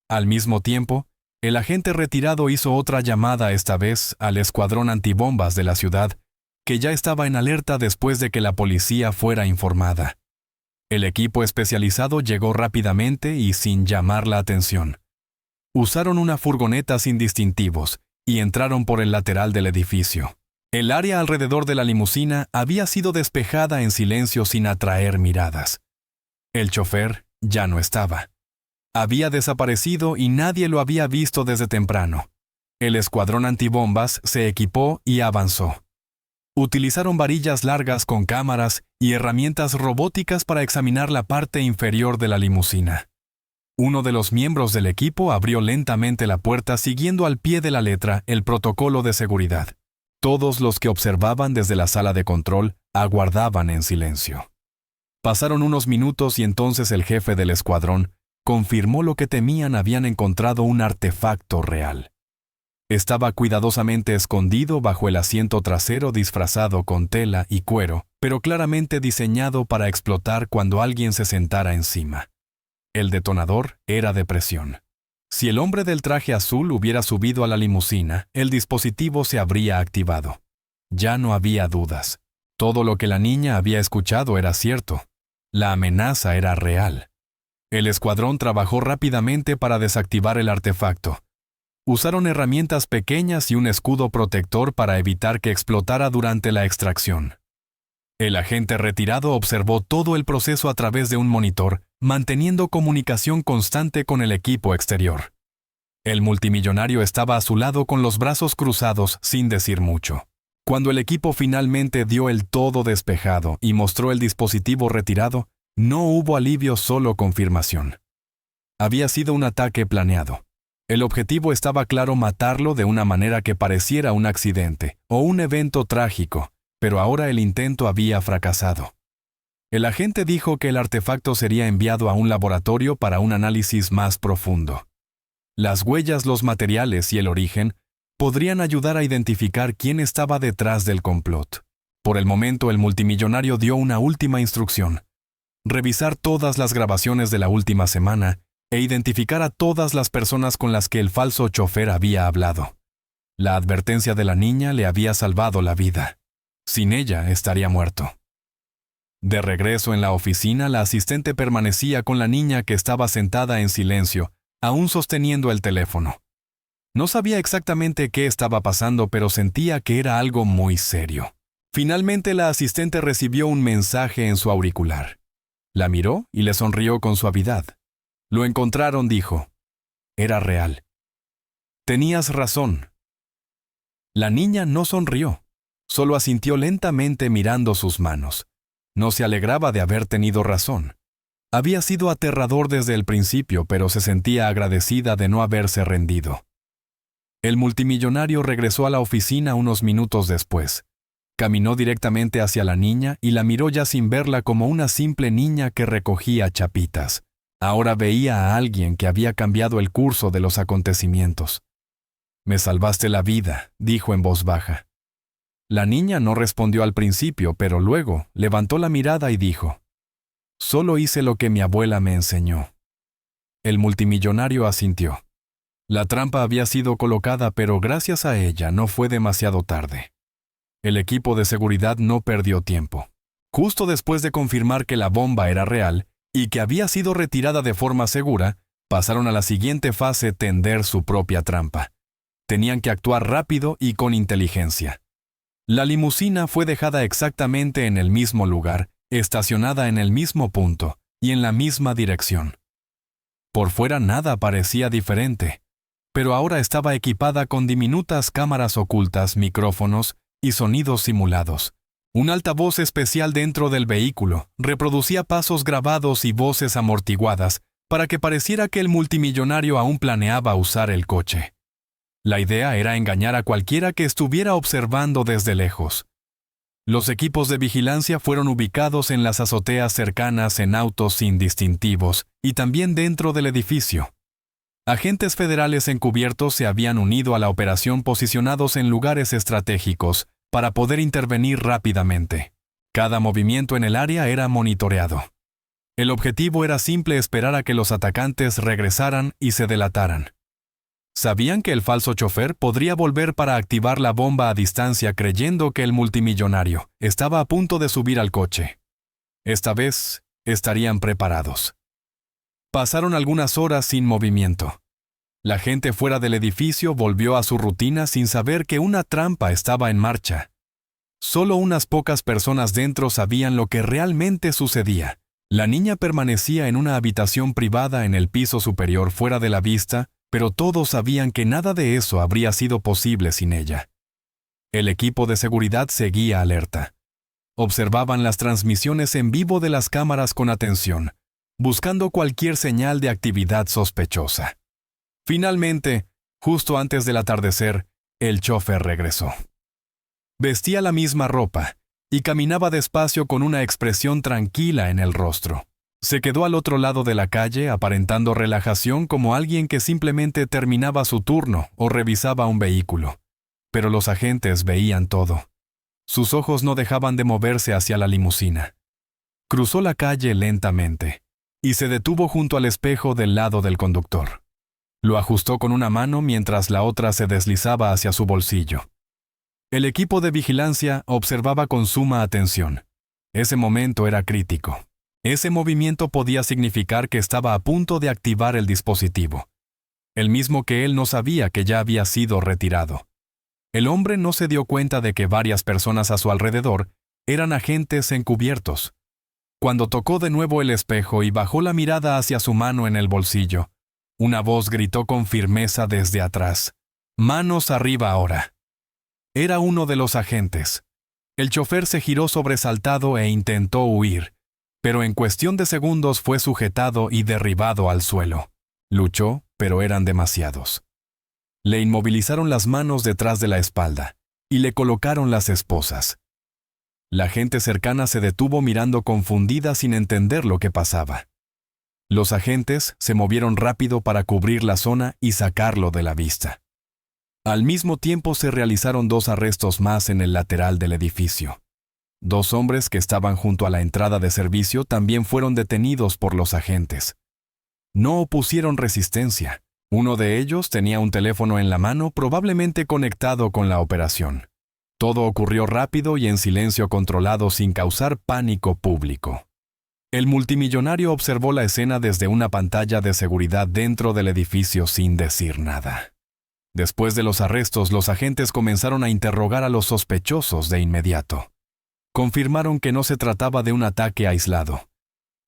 Al mismo tiempo, el agente retirado hizo otra llamada, esta vez al escuadrón antibombas de la ciudad, que ya estaba en alerta después de que la policía fuera informada. El equipo especializado llegó rápidamente y sin llamar la atención. Usaron una furgoneta sin distintivos y entraron por el lateral del edificio. El área alrededor de la limusina había sido despejada en silencio sin atraer miradas. El chofer ya no estaba. Había desaparecido y nadie lo había visto desde temprano. El escuadrón antibombas se equipó y avanzó. Utilizaron varillas largas con cámaras y herramientas robóticas para examinar la parte inferior de la limusina. Uno de los miembros del equipo abrió lentamente la puerta siguiendo al pie de la letra el protocolo de seguridad. Todos los que observaban desde la sala de control aguardaban en silencio. Pasaron unos minutos y entonces el jefe del escuadrón confirmó lo que temían: habían encontrado un artefacto real. Estaba cuidadosamente escondido bajo el asiento trasero, disfrazado con tela y cuero, pero claramente diseñado para explotar cuando alguien se sentara encima. El detonador era de presión. Si el hombre del traje azul hubiera subido a la limusina, el dispositivo se habría activado. Ya no había dudas. Todo lo que la niña había escuchado era cierto. La amenaza era real. El escuadrón trabajó rápidamente para desactivar el artefacto. Usaron herramientas pequeñas y un escudo protector para evitar que explotara durante la extracción. El agente retirado observó todo el proceso a través de un monitor, manteniendo comunicación constante con el equipo exterior. El multimillonario estaba a su lado con los brazos cruzados sin decir mucho. Cuando el equipo finalmente dio el todo despejado y mostró el dispositivo retirado, no hubo alivio, solo confirmación. Había sido un ataque planeado. El objetivo estaba claro: matarlo de una manera que pareciera un accidente o un evento trágico, pero ahora el intento había fracasado. El agente dijo que el artefacto sería enviado a un laboratorio para un análisis más profundo. Las huellas, los materiales y el origen podrían ayudar a identificar quién estaba detrás del complot. Por el momento, el multimillonario dio una última instrucción: revisar todas las grabaciones de la última semana e identificar a todas las personas con las que el falso chofer había hablado. La advertencia de la niña le había salvado la vida. Sin ella, estaría muerto. De regreso en la oficina, la asistente permanecía con la niña, que estaba sentada en silencio, aún sosteniendo el teléfono. No sabía exactamente qué estaba pasando, pero sentía que era algo muy serio. Finalmente, la asistente recibió un mensaje en su auricular. La miró y le sonrió con suavidad. «Lo encontraron», dijo. Era real. «Tenías razón». La niña no sonrió. Solo asintió lentamente mirando sus manos. No se alegraba de haber tenido razón. Había sido aterrador desde el principio, pero se sentía agradecida de no haberse rendido. El multimillonario regresó a la oficina unos minutos después. Caminó directamente hacia la niña y la miró, ya sin verla como una simple niña que recogía chapitas. Ahora veía a alguien que había cambiado el curso de los acontecimientos. «Me salvaste la vida», dijo en voz baja. La niña no respondió al principio, pero luego levantó la mirada y dijo: «Solo hice lo que mi abuela me enseñó». El multimillonario asintió. La trampa había sido colocada, pero gracias a ella no fue demasiado tarde. El equipo de seguridad no perdió tiempo. Justo después de confirmar que la bomba era real y que había sido retirada de forma segura, pasaron a la siguiente fase: tender su propia trampa. Tenían que actuar rápido y con inteligencia. La limusina fue dejada exactamente en el mismo lugar, estacionada en el mismo punto y en la misma dirección. Por fuera nada parecía diferente, pero ahora estaba equipada con diminutas cámaras ocultas, micrófonos y sonidos simulados. Un altavoz especial dentro del vehículo reproducía pasos grabados y voces amortiguadas para que pareciera que el multimillonario aún planeaba usar el coche. La idea era engañar a cualquiera que estuviera observando desde lejos. Los equipos de vigilancia fueron ubicados en las azoteas cercanas en autos sin distintivos y también dentro del edificio. Agentes federales encubiertos se habían unido a la operación, posicionados en lugares estratégicos para poder intervenir rápidamente. Cada movimiento en el área era monitoreado. El objetivo era simple: esperar a que los atacantes regresaran y se delataran. Sabían que el falso chofer podría volver para activar la bomba a distancia, creyendo que el multimillonario estaba a punto de subir al coche. Esta vez estarían preparados. Pasaron algunas horas sin movimiento. La gente fuera del edificio volvió a su rutina sin saber que una trampa estaba en marcha. Solo unas pocas personas dentro sabían lo que realmente sucedía. La niña permanecía en una habitación privada en el piso superior, fuera de la vista, pero todos sabían que nada de eso habría sido posible sin ella. El equipo de seguridad seguía alerta. Observaban las transmisiones en vivo de las cámaras con atención, buscando cualquier señal de actividad sospechosa. Finalmente, justo antes del atardecer, el chofer regresó. Vestía la misma ropa y caminaba despacio con una expresión tranquila en el rostro. Se quedó al otro lado de la calle, aparentando relajación, como alguien que simplemente terminaba su turno o revisaba un vehículo. Pero los agentes veían todo. Sus ojos no dejaban de moverse hacia la limusina. Cruzó la calle lentamente y se detuvo junto al espejo del lado del conductor. Lo ajustó con una mano mientras la otra se deslizaba hacia su bolsillo. El equipo de vigilancia observaba con suma atención. Ese momento era crítico. Ese movimiento podía significar que estaba a punto de activar el dispositivo. El mismo que él no sabía que ya había sido retirado. El hombre no se dio cuenta de que varias personas a su alrededor eran agentes encubiertos. Cuando tocó de nuevo el espejo y bajó la mirada hacia su mano en el bolsillo, una voz gritó con firmeza desde atrás: «Manos arriba ahora». Era uno de los agentes. El chofer se giró sobresaltado e intentó huir, pero en cuestión de segundos fue sujetado y derribado al suelo. Luchó, pero eran demasiados. Le inmovilizaron las manos detrás de la espalda y le colocaron las esposas. La gente cercana se detuvo mirando confundida, sin entender lo que pasaba. Los agentes se movieron rápido para cubrir la zona y sacarlo de la vista. Al mismo tiempo se realizaron 2 arrestos más en el lateral del edificio. 2 hombres que estaban junto a la entrada de servicio también fueron detenidos por los agentes. No opusieron resistencia. Uno de ellos tenía un teléfono en la mano, probablemente conectado con la operación. Todo ocurrió rápido y en silencio controlado, sin causar pánico público. El multimillonario observó la escena desde una pantalla de seguridad dentro del edificio sin decir nada. Después de los arrestos, los agentes comenzaron a interrogar a los sospechosos de inmediato. Confirmaron que no se trataba de un ataque aislado.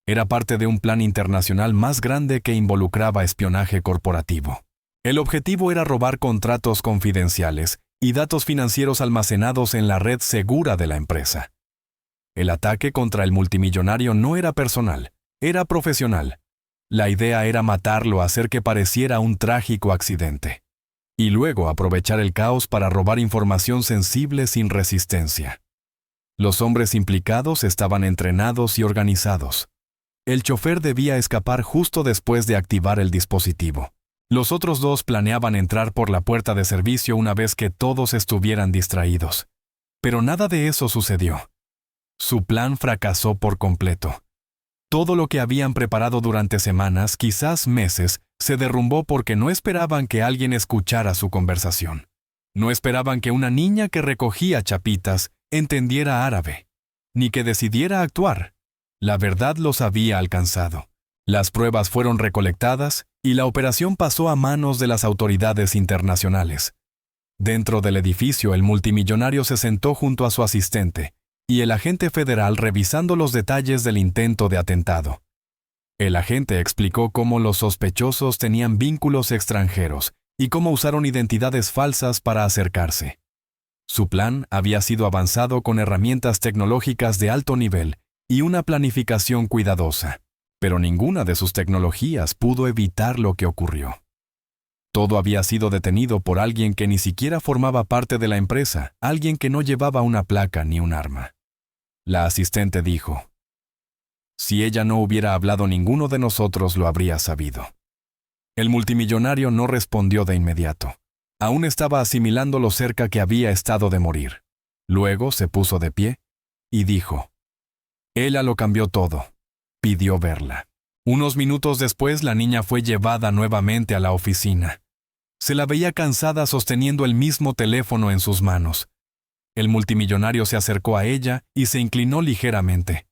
Era parte de un plan internacional más grande que involucraba espionaje corporativo. El objetivo era robar contratos confidenciales y datos financieros almacenados en la red segura de la empresa. El ataque contra el multimillonario no era personal, era profesional. La idea era matarlo, hacer que pareciera un trágico accidente, y luego aprovechar el caos para robar información sensible sin resistencia. Los hombres implicados estaban entrenados y organizados. El chofer debía escapar justo después de activar el dispositivo. Los otros 2 planeaban entrar por la puerta de servicio una vez que todos estuvieran distraídos. Pero nada de eso sucedió. Su plan fracasó por completo. Todo lo que habían preparado durante semanas, quizás meses, se derrumbó porque no esperaban que alguien escuchara su conversación. No esperaban que una niña que recogía chapitas entendiera árabe, ni que decidiera actuar. La verdad los había alcanzado. Las pruebas fueron recolectadas y la operación pasó a manos de las autoridades internacionales. Dentro del edificio, el multimillonario se sentó junto a su asistente y el agente federal revisando los detalles del intento de atentado. El agente explicó cómo los sospechosos tenían vínculos extranjeros y cómo usaron identidades falsas para acercarse. Su plan había sido avanzado con herramientas tecnológicas de alto nivel y una planificación cuidadosa, pero ninguna de sus tecnologías pudo evitar lo que ocurrió. Todo había sido detenido por alguien que ni siquiera formaba parte de la empresa, alguien que no llevaba una placa ni un arma. La asistente dijo: «Si ella no hubiera hablado, ninguno de nosotros lo habría sabido». El multimillonario no respondió de inmediato. Aún estaba asimilando lo cerca que había estado de morir. Luego se puso de pie y dijo: «Ella lo cambió todo». Pidió verla. Unos minutos después, la niña fue llevada nuevamente a la oficina. Se la veía cansada sosteniendo el mismo teléfono en sus manos. El multimillonario se acercó a ella y se inclinó ligeramente.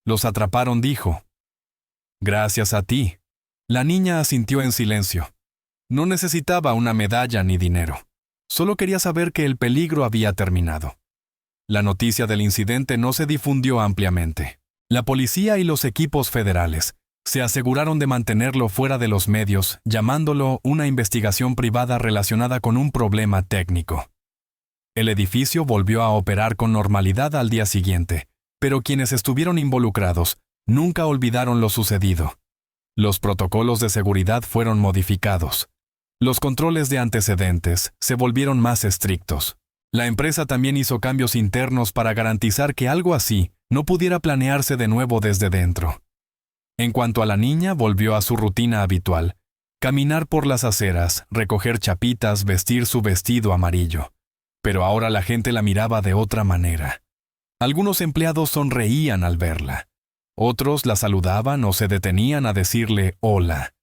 «Los atraparon», dijo. «Gracias a ti». La niña asintió en silencio. No necesitaba una medalla ni dinero. Solo quería saber que el peligro había terminado. La noticia del incidente no se difundió ampliamente. La policía y los equipos federales se aseguraron de mantenerlo fuera de los medios, llamándolo una investigación privada relacionada con un problema técnico. El edificio volvió a operar con normalidad al día siguiente, pero quienes estuvieron involucrados nunca olvidaron lo sucedido. Los protocolos de seguridad fueron modificados. Los controles de antecedentes se volvieron más estrictos. La empresa también hizo cambios internos para garantizar que algo así no pudiera planearse de nuevo desde dentro. En cuanto a la niña, volvió a su rutina habitual: caminar por las aceras, recoger chapitas, vestir su vestido amarillo. Pero ahora la gente la miraba de otra manera. Algunos empleados sonreían al verla. Otros la saludaban o se detenían a decirle hola.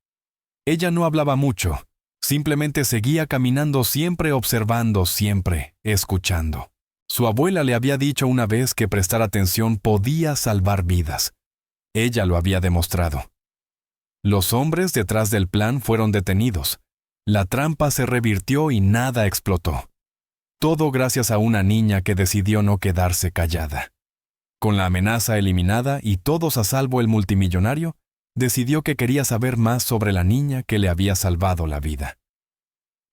Ella no hablaba mucho, simplemente seguía caminando, siempre observando, siempre escuchando. Su abuela le había dicho una vez que prestar atención podía salvar vidas. Ella lo había demostrado. Los hombres detrás del plan fueron detenidos. La trampa se revirtió y nada explotó. Todo gracias a una niña que decidió no quedarse callada. Con la amenaza eliminada y todos a salvo, el multimillonario decidió que quería saber más sobre la niña que le había salvado la vida.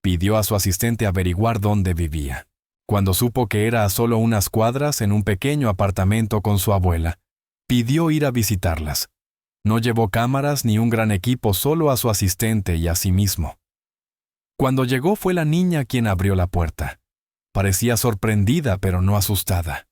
Pidió a su asistente averiguar dónde vivía. Cuando supo que era a solo unas cuadras en un pequeño apartamento con su abuela, pidió ir a visitarlas. No llevó cámaras ni un gran equipo, solo a su asistente y a sí mismo. Cuando llegó, fue la niña quien abrió la puerta. Parecía sorprendida, pero no asustada.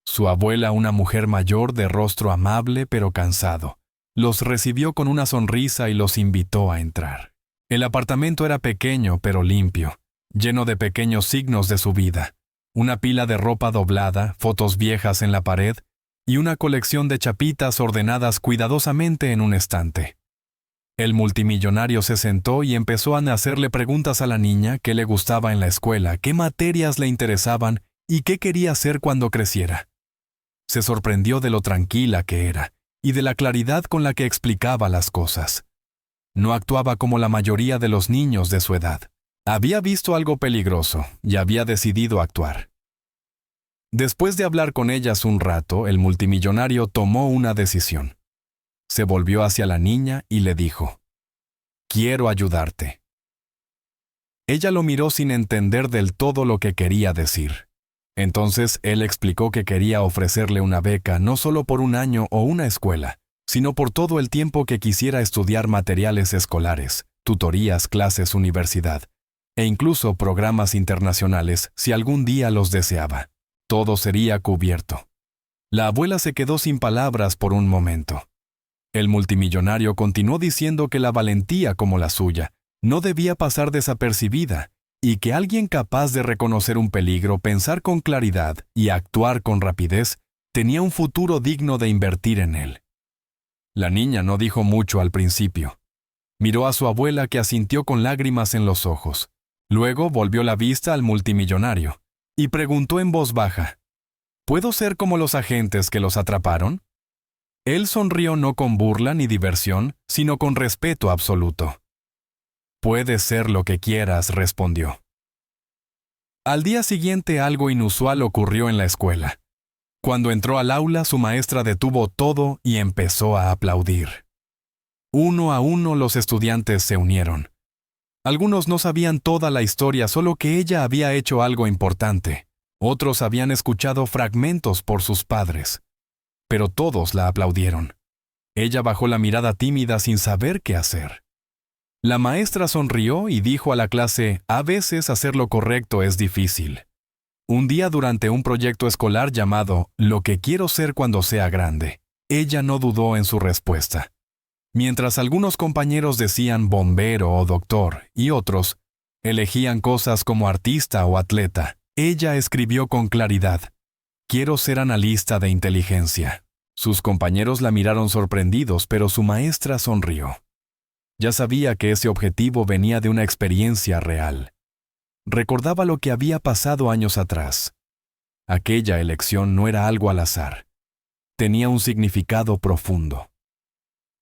Su abuela, una mujer mayor de rostro amable pero cansado, los recibió con una sonrisa y los invitó a entrar. El apartamento era pequeño pero limpio, lleno de pequeños signos de su vida: una pila de ropa doblada, fotos viejas en la pared y una colección de chapitas ordenadas cuidadosamente en un estante. El multimillonario se sentó y empezó a hacerle preguntas a la niña: qué le gustaba en la escuela, qué materias le interesaban y qué quería hacer cuando creciera. Se sorprendió de lo tranquila que era y de la claridad con la que explicaba las cosas. No actuaba como la mayoría de los niños de su edad. Había visto algo peligroso y había decidido actuar. Después de hablar con ellas un rato, el multimillonario tomó una decisión. Se volvió hacia la niña y le dijo: «Quiero ayudarte». Ella lo miró sin entender del todo lo que quería decir. Entonces él explicó que quería ofrecerle una beca no solo por un año o una escuela, sino por todo el tiempo que quisiera estudiar materiales escolares, tutorías, clases, universidad, e incluso programas internacionales si algún día los deseaba. Todo sería cubierto. La abuela se quedó sin palabras por un momento. El multimillonario continuó diciendo que la valentía como la suya no debía pasar desapercibida y que alguien capaz de reconocer un peligro, pensar con claridad y actuar con rapidez tenía un futuro digno de invertir en él. La niña no dijo mucho al principio. Miró a su abuela, que asintió con lágrimas en los ojos. Luego volvió la vista al multimillonario y preguntó en voz baja: ¿Puedo ser como los agentes que los atraparon? Él sonrió, no con burla ni diversión, sino con respeto absoluto. Puedes ser lo que quieras, respondió. Al día siguiente algo inusual ocurrió en la escuela. Cuando entró al aula, su maestra detuvo todo y empezó a aplaudir. Uno a uno los estudiantes se unieron. Algunos no sabían toda la historia, solo que ella había hecho algo importante. Otros habían escuchado fragmentos por sus padres. Pero todos la aplaudieron. Ella bajó la mirada tímida sin saber qué hacer. La maestra sonrió y dijo a la clase: a veces hacer lo correcto es difícil. Un día, durante un proyecto escolar llamado Lo que quiero ser cuando sea grande, ella no dudó en su respuesta. Mientras algunos compañeros decían bombero o doctor y otros elegían cosas como artista o atleta, ella escribió con claridad: quiero ser analista de inteligencia. Sus compañeros la miraron sorprendidos, pero su maestra sonrió. Ya sabía que ese objetivo venía de una experiencia real. Recordaba lo que había pasado años atrás. Aquella elección no era algo al azar. Tenía un significado profundo.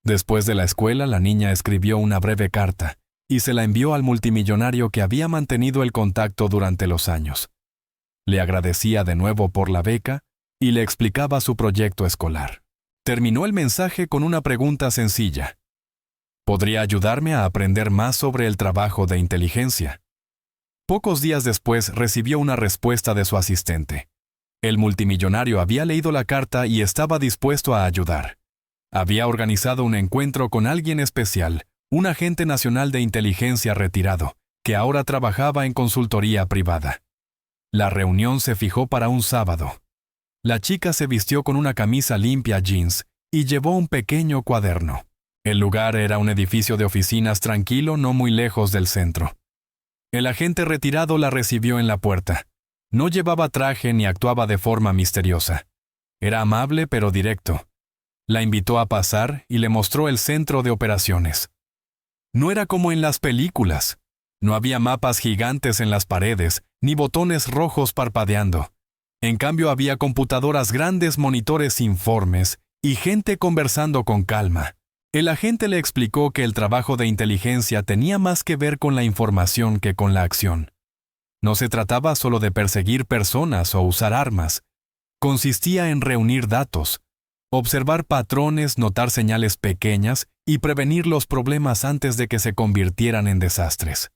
Después de la escuela, la niña escribió una breve carta y se la envió al multimillonario, que había mantenido el contacto durante los años. Le agradecía de nuevo por la beca y le explicaba su proyecto escolar. Terminó el mensaje con una pregunta sencilla: ¿podría ayudarme a aprender más sobre el trabajo de inteligencia? Pocos días después recibió una respuesta de su asistente. El multimillonario había leído la carta y estaba dispuesto a ayudar. Había organizado un encuentro con alguien especial, un agente nacional de inteligencia retirado, que ahora trabajaba en consultoría privada. La reunión se fijó para un sábado. La chica se vistió con una camisa limpia jeans y llevó un pequeño cuaderno. El lugar era un edificio de oficinas tranquilo, no muy lejos del centro. El agente retirado la recibió en la puerta. No llevaba traje ni actuaba de forma misteriosa. Era amable pero directo. La invitó a pasar y le mostró el centro de operaciones. No era como en las películas. No había mapas gigantes en las paredes, ni botones rojos parpadeando. En cambio, había computadoras grandes, monitores informes y gente conversando con calma. El agente le explicó que el trabajo de inteligencia tenía más que ver con la información que con la acción. No se trataba solo de perseguir personas o usar armas. Consistía en reunir datos, observar patrones, notar señales pequeñas y prevenir los problemas antes de que se convirtieran en desastres.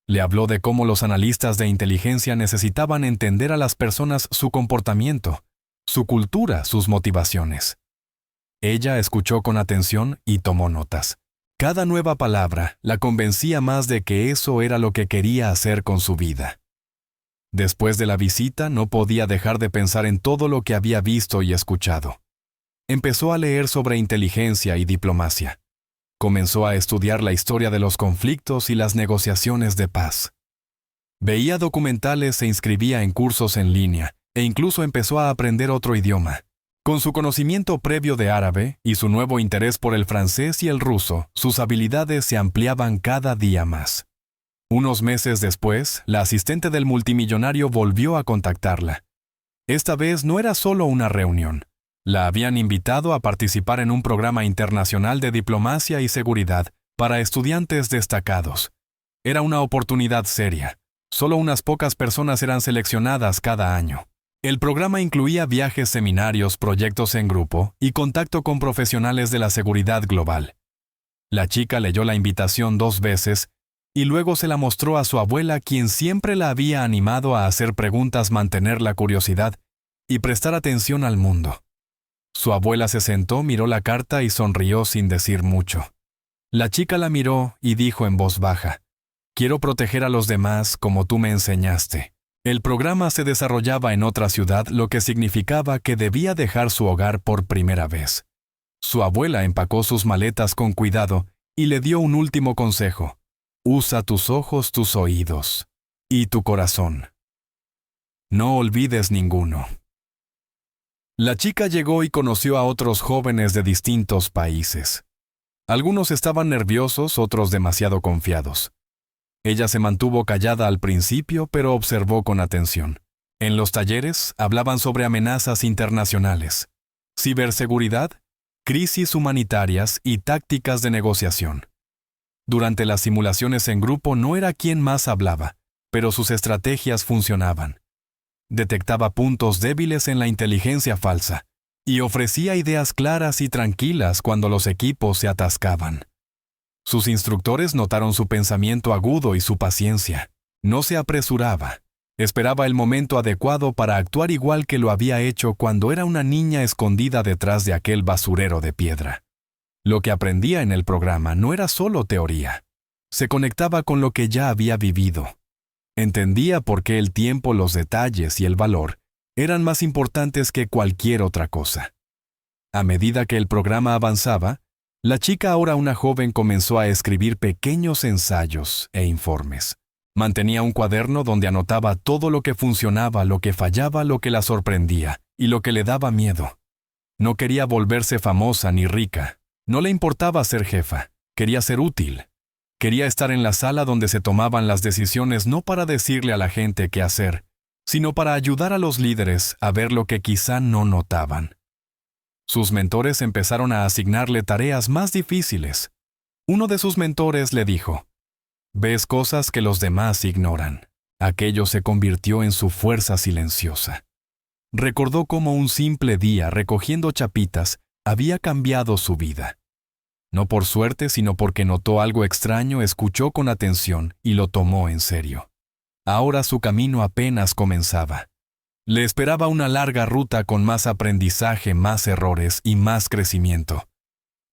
Le habló de cómo los analistas de inteligencia necesitaban entender a las personas, su comportamiento, su cultura, sus motivaciones. Ella escuchó con atención y tomó notas. Cada nueva palabra la convencía más de que eso era lo que quería hacer con su vida. Después de la visita, no podía dejar de pensar en todo lo que había visto y escuchado. Empezó a leer sobre inteligencia y diplomacia. Comenzó a estudiar la historia de los conflictos y las negociaciones de paz. Veía documentales, se inscribía en cursos en línea e incluso empezó a aprender otro idioma. Con su conocimiento previo de árabe y su nuevo interés por el francés y el ruso, sus habilidades se ampliaban cada día más. Unos meses después, la asistente del multimillonario volvió a contactarla. Esta vez no era solo una reunión. La habían invitado a participar en un programa internacional de diplomacia y seguridad para estudiantes destacados. Era una oportunidad seria. Solo unas pocas personas eran seleccionadas cada año. El programa incluía viajes, seminarios, proyectos en grupo y contacto con profesionales de la seguridad global. La chica leyó la invitación 2 veces y luego se la mostró a su abuela, quien siempre la había animado a hacer preguntas, mantener la curiosidad y prestar atención al mundo. Su abuela se sentó, miró la carta y sonrió sin decir mucho. La chica la miró y dijo en voz baja: «Quiero proteger a los demás como tú me enseñaste». El programa se desarrollaba en otra ciudad, lo que significaba que debía dejar su hogar por primera vez. Su abuela empacó sus maletas con cuidado y le dio un último consejo: «Usa tus ojos, tus oídos y tu corazón. No olvides ninguno». La chica llegó y conoció a otros jóvenes de distintos países. Algunos estaban nerviosos, otros demasiado confiados. Ella se mantuvo callada al principio, pero observó con atención. En los talleres hablaban sobre amenazas internacionales, ciberseguridad, crisis humanitarias y tácticas de negociación. Durante las simulaciones en grupo no era quien más hablaba, pero sus estrategias funcionaban. Detectaba puntos débiles en la inteligencia falsa y ofrecía ideas claras y tranquilas cuando los equipos se atascaban. Sus instructores notaron su pensamiento agudo y su paciencia. No se apresuraba. Esperaba el momento adecuado para actuar igual que lo había hecho cuando era una niña escondida detrás de aquel basurero de piedra. Lo que aprendía en el programa no era solo teoría. Se conectaba con lo que ya había vivido. Entendía por qué el tiempo, los detalles y el valor eran más importantes que cualquier otra cosa. A medida que el programa avanzaba, la chica, ahora una joven, comenzó a escribir pequeños ensayos e informes. Mantenía un cuaderno donde anotaba todo lo que funcionaba, lo que fallaba, lo que la sorprendía y lo que le daba miedo. No quería volverse famosa ni rica. No le importaba ser jefa. Quería ser útil. Quería estar en la sala donde se tomaban las decisiones, no para decirle a la gente qué hacer, sino para ayudar a los líderes a ver lo que quizá no notaban. Sus mentores empezaron a asignarle tareas más difíciles. Uno de sus mentores le dijo: «Ves cosas que los demás ignoran». Aquello se convirtió en su fuerza silenciosa. Recordó cómo un simple día recogiendo chapitas había cambiado su vida. No por suerte, sino porque notó algo extraño, escuchó con atención y lo tomó en serio. Ahora su camino apenas comenzaba. Le esperaba una larga ruta con más aprendizaje, más errores y más crecimiento.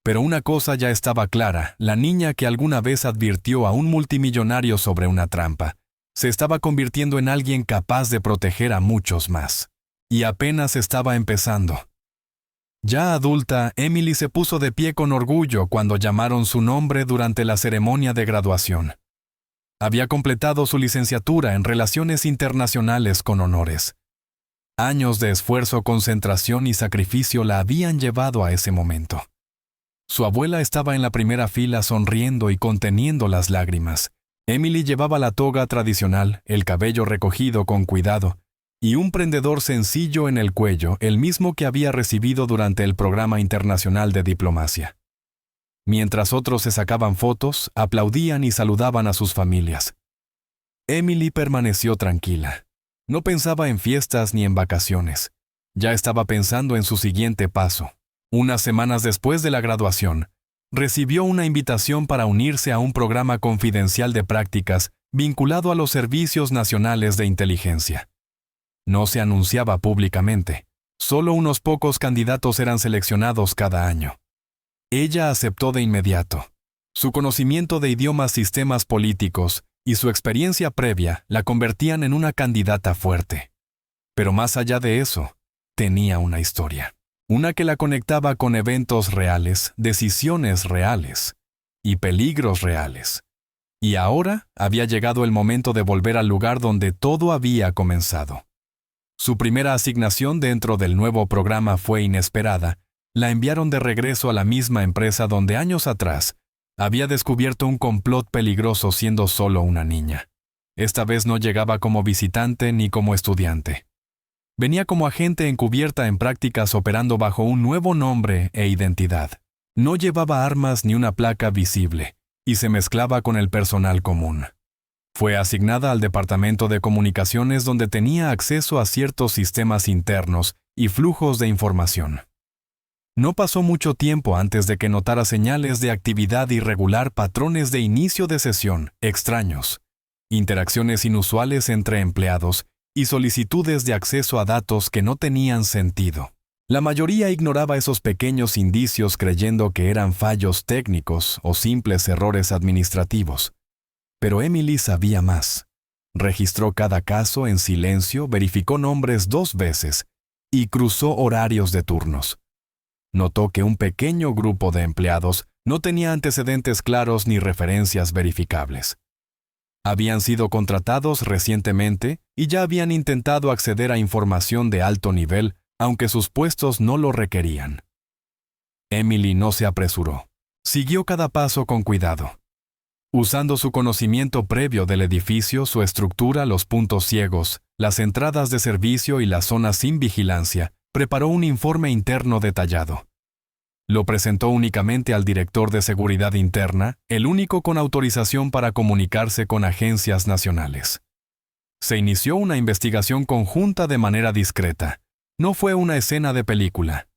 Pero una cosa ya estaba clara: la niña que alguna vez advirtió a un multimillonario sobre una trampa, se estaba convirtiendo en alguien capaz de proteger a muchos más. Y apenas estaba empezando. Ya adulta, Emily se puso de pie con orgullo cuando llamaron su nombre durante la ceremonia de graduación. Había completado su licenciatura en Relaciones Internacionales con honores. Años de esfuerzo, concentración y sacrificio la habían llevado a ese momento. Su abuela estaba en la primera fila sonriendo y conteniendo las lágrimas. Emily llevaba la toga tradicional, el cabello recogido con cuidado, y un prendedor sencillo en el cuello, el mismo que había recibido durante el programa internacional de diplomacia. Mientras otros se sacaban fotos, aplaudían y saludaban a sus familias. Emily permaneció tranquila. No pensaba en fiestas ni en vacaciones. Ya estaba pensando en su siguiente paso. Unas semanas después de la graduación, recibió una invitación para unirse a un programa confidencial de prácticas vinculado a los servicios nacionales de inteligencia. No se anunciaba públicamente. Solo unos pocos candidatos eran seleccionados cada año. Ella aceptó de inmediato. Su conocimiento de idiomas, sistemas políticos y su experiencia previa la convertían en una candidata fuerte. Pero más allá de eso, tenía una historia. Una que la conectaba con eventos reales, decisiones reales y peligros reales. Y ahora había llegado el momento de volver al lugar donde todo había comenzado. Su primera asignación dentro del nuevo programa fue inesperada. La enviaron de regreso a la misma empresa donde años atrás había descubierto un complot peligroso siendo solo una niña. Esta vez no llegaba como visitante ni como estudiante. Venía como agente encubierta en prácticas, operando bajo un nuevo nombre e identidad. No llevaba armas ni una placa visible y se mezclaba con el personal común. Fue asignada al Departamento de Comunicaciones, donde tenía acceso a ciertos sistemas internos y flujos de información. No pasó mucho tiempo antes de que notara señales de actividad irregular, patrones de inicio de sesión extraños, interacciones inusuales entre empleados y solicitudes de acceso a datos que no tenían sentido. La mayoría ignoraba esos pequeños indicios creyendo que eran fallos técnicos o simples errores administrativos. Pero Emily sabía más. Registró cada caso en silencio, verificó nombres 2 veces y cruzó horarios de turnos. Notó que un pequeño grupo de empleados no tenía antecedentes claros ni referencias verificables. Habían sido contratados recientemente y ya habían intentado acceder a información de alto nivel aunque sus puestos no lo requerían. Emily no se apresuró. Siguió cada paso con cuidado. Usando su conocimiento previo del edificio, su estructura, los puntos ciegos, las entradas de servicio y las zonas sin vigilancia, preparó un informe interno detallado. Lo presentó únicamente al director de seguridad interna, el único con autorización para comunicarse con agencias nacionales. Se inició una investigación conjunta de manera discreta. No fue una escena de película.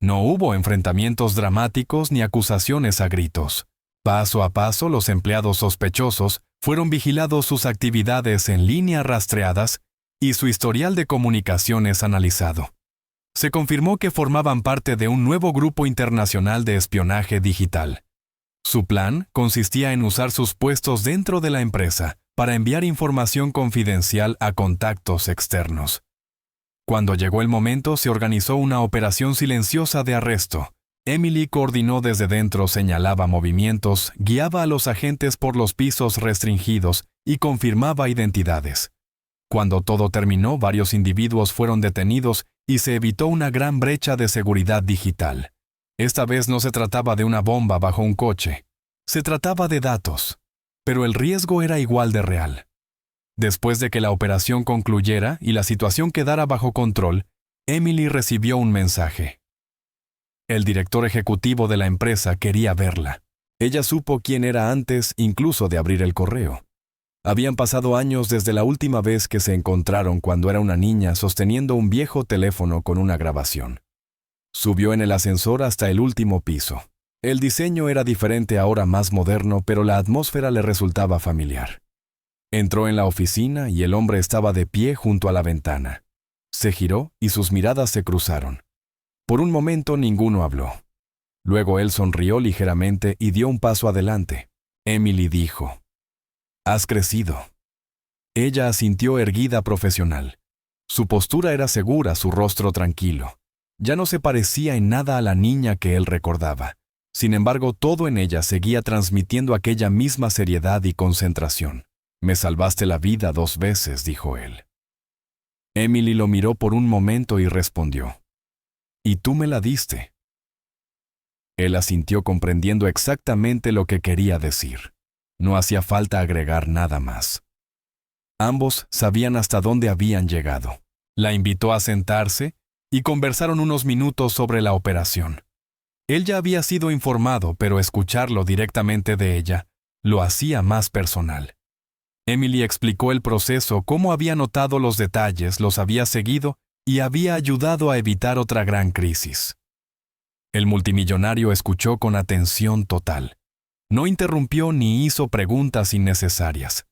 No hubo enfrentamientos dramáticos ni acusaciones a gritos. Paso a paso, los empleados sospechosos fueron vigilados, sus actividades en línea rastreadas y su historial de comunicaciones analizado. Se confirmó que formaban parte de un nuevo grupo internacional de espionaje digital. Su plan consistía en usar sus puestos dentro de la empresa para enviar información confidencial a contactos externos. Cuando llegó el momento, se organizó una operación silenciosa de arresto. Emily coordinó desde dentro, señalaba movimientos, guiaba a los agentes por los pisos restringidos y confirmaba identidades. Cuando todo terminó, varios individuos fueron detenidos y se evitó una gran brecha de seguridad digital. Esta vez no se trataba de una bomba bajo un coche. Se trataba de datos. Pero el riesgo era igual de real. Después de que la operación concluyera y la situación quedara bajo control, Emily recibió un mensaje. El director ejecutivo de la empresa quería verla. Ella supo quién era antes incluso de abrir el correo. Habían pasado años desde la última vez que se encontraron, cuando era una niña sosteniendo un viejo teléfono con una grabación. Subió en el ascensor hasta el último piso. El diseño era diferente, ahora más moderno, pero la atmósfera le resultaba familiar. Entró en la oficina y el hombre estaba de pie junto a la ventana. Se giró y sus miradas se cruzaron. Por un momento ninguno habló. Luego él sonrió ligeramente y dio un paso adelante. Emily dijo: «Has crecido». Ella asintió erguida, profesional. Su postura era segura, su rostro tranquilo. Ya no se parecía en nada a la niña que él recordaba. Sin embargo, todo en ella seguía transmitiendo aquella misma seriedad y concentración. «Me salvaste la vida 2 veces», dijo él. Emily lo miró por un momento y respondió: «Y tú me la diste». Él asintió, comprendiendo exactamente lo que quería decir. No hacía falta agregar nada más. Ambos sabían hasta dónde habían llegado. La invitó a sentarse y conversaron unos minutos sobre la operación. Él ya había sido informado, pero escucharlo directamente de ella lo hacía más personal. Emily explicó el proceso, cómo había notado los detalles, los había seguido y había ayudado a evitar otra gran crisis. El multimillonario escuchó con atención total. No interrumpió ni hizo preguntas innecesarias.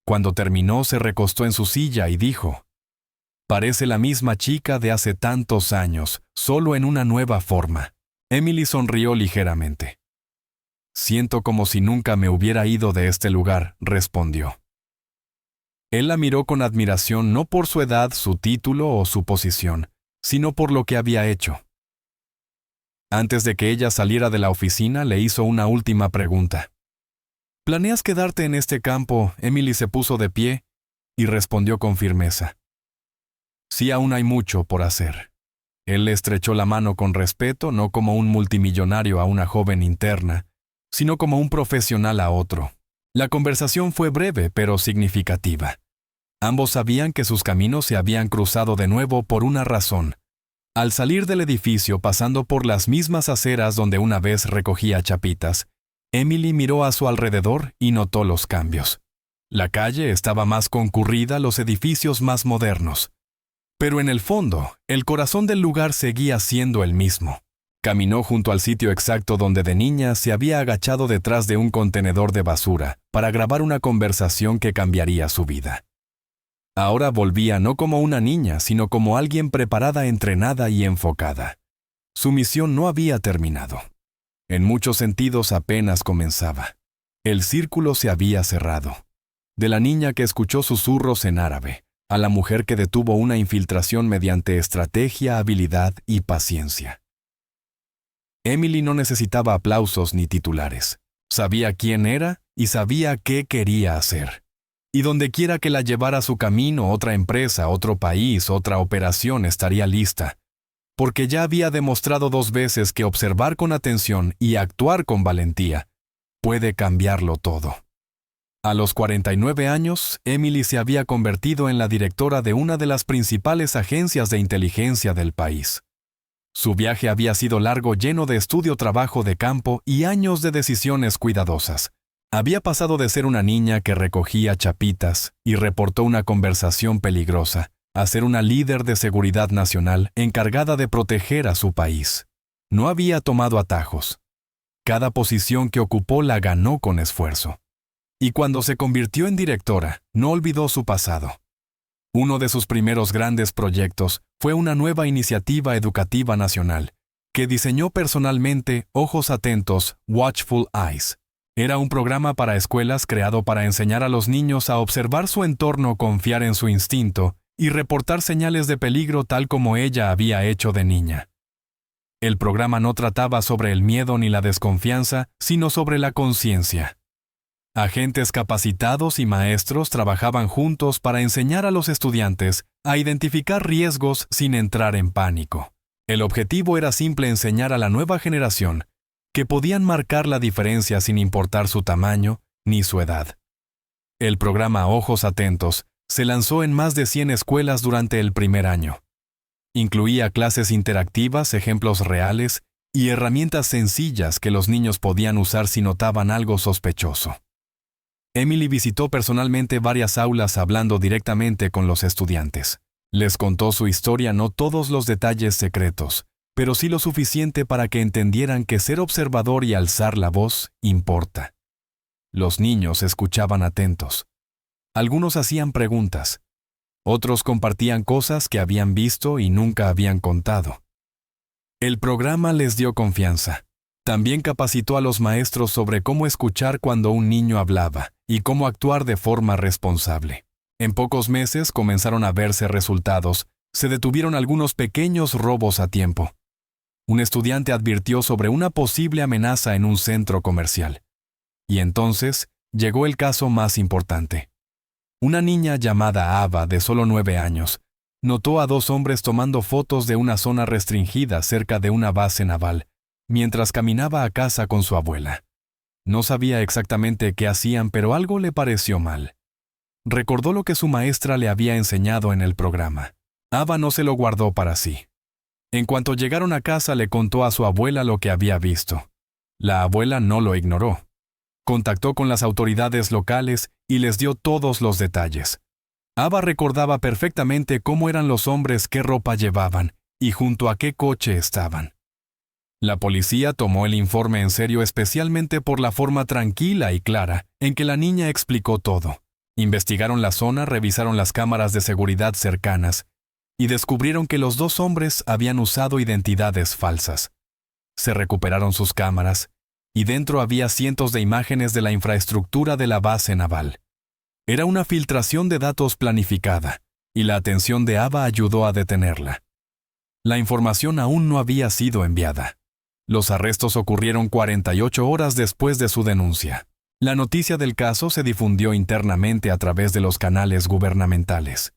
Cuando terminó, se recostó en su silla y dijo: «Parece la misma chica de hace tantos años, solo en una nueva forma». Emily sonrió ligeramente. «Siento como si nunca me hubiera ido de este lugar», respondió. Él la miró con admiración, no por su edad, su título o su posición, sino por lo que había hecho. Antes de que ella saliera de la oficina, le hizo una última pregunta. «¿Planeas quedarte en este campo?» Emily se puso de pie y respondió con firmeza: «Sí, aún hay mucho por hacer». Él le estrechó la mano con respeto, no como un multimillonario a una joven interna, sino como un profesional a otro. La conversación fue breve, pero significativa. Ambos sabían que sus caminos se habían cruzado de nuevo por una razón. Al salir del edificio, pasando por las mismas aceras donde una vez recogía chapitas, Emily miró a su alrededor y notó los cambios. La calle estaba más concurrida, los edificios más modernos. Pero en el fondo, el corazón del lugar seguía siendo el mismo. Caminó junto al sitio exacto donde de niña se había agachado detrás de un contenedor de basura para grabar una conversación que cambiaría su vida. Ahora volvía no como una niña, sino como alguien preparada, entrenada y enfocada. Su misión no había terminado. En muchos sentidos apenas comenzaba. El círculo se había cerrado. De la niña que escuchó susurros en árabe, a la mujer que detuvo una infiltración mediante estrategia, habilidad y paciencia. Emily no necesitaba aplausos ni titulares. Sabía quién era y sabía qué quería hacer. Y dondequiera que la llevara su camino, otra empresa, otro país, otra operación estaría lista, porque ya había demostrado 2 veces que observar con atención y actuar con valentía puede cambiarlo todo. A los 49 años, Emily se había convertido en la directora de una de las principales agencias de inteligencia del país. Su viaje había sido largo, lleno de estudio, trabajo de campo y años de decisiones cuidadosas. Había pasado de ser una niña que recogía chapitas y reportó una conversación peligrosa a ser una líder de seguridad nacional encargada de proteger a su país. No había tomado atajos. Cada posición que ocupó la ganó con esfuerzo. Y cuando se convirtió en directora, no olvidó su pasado. Uno de sus primeros grandes proyectos fue una nueva iniciativa educativa nacional, que diseñó personalmente Ojos Atentos, Watchful Eyes. Era un programa para escuelas creado para enseñar a los niños a observar su entorno, confiar en su instinto y reportar señales de peligro tal como ella había hecho de niña. El programa no trataba sobre el miedo ni la desconfianza, sino sobre la conciencia. Agentes capacitados y maestros trabajaban juntos para enseñar a los estudiantes a identificar riesgos sin entrar en pánico. El objetivo era simple: enseñar a la nueva generación que podían marcar la diferencia sin importar su tamaño ni su edad. El programa Ojos Atentos se lanzó en más de 100 escuelas durante el primer año. Incluía clases interactivas, ejemplos reales y herramientas sencillas que los niños podían usar si notaban algo sospechoso. Emily visitó personalmente varias aulas hablando directamente con los estudiantes. Les contó su historia, no todos los detalles secretos, pero sí lo suficiente para que entendieran que ser observador y alzar la voz importa. Los niños escuchaban atentos. Algunos hacían preguntas. Otros compartían cosas que habían visto y nunca habían contado. El programa les dio confianza. También capacitó a los maestros sobre cómo escuchar cuando un niño hablaba y cómo actuar de forma responsable. En pocos meses comenzaron a verse resultados. Se detuvieron algunos pequeños robos a tiempo. Un estudiante advirtió sobre una posible amenaza en un centro comercial. Y entonces llegó el caso más importante. Una niña llamada Ava, de solo 9 años, notó a 2 hombres tomando fotos de una zona restringida cerca de una base naval, mientras caminaba a casa con su abuela. No sabía exactamente qué hacían, pero algo le pareció mal. Recordó lo que su maestra le había enseñado en el programa. Ava no se lo guardó para sí. En cuanto llegaron a casa, le contó a su abuela lo que había visto. La abuela no lo ignoró. Contactó con las autoridades locales y les dio todos los detalles. Ava recordaba perfectamente cómo eran los hombres, qué ropa llevaban y junto a qué coche estaban. La policía tomó el informe en serio, especialmente por la forma tranquila y clara en que la niña explicó todo. Investigaron la zona, revisaron las cámaras de seguridad cercanas y descubrieron que los 2 hombres habían usado identidades falsas. Se recuperaron sus cámaras y dentro había cientos de imágenes de la infraestructura de la base naval. Era una filtración de datos planificada y la atención de Ava ayudó a detenerla. La información aún no había sido enviada. Los arrestos ocurrieron 48 horas después de su denuncia. La noticia del caso se difundió internamente a través de los canales gubernamentales.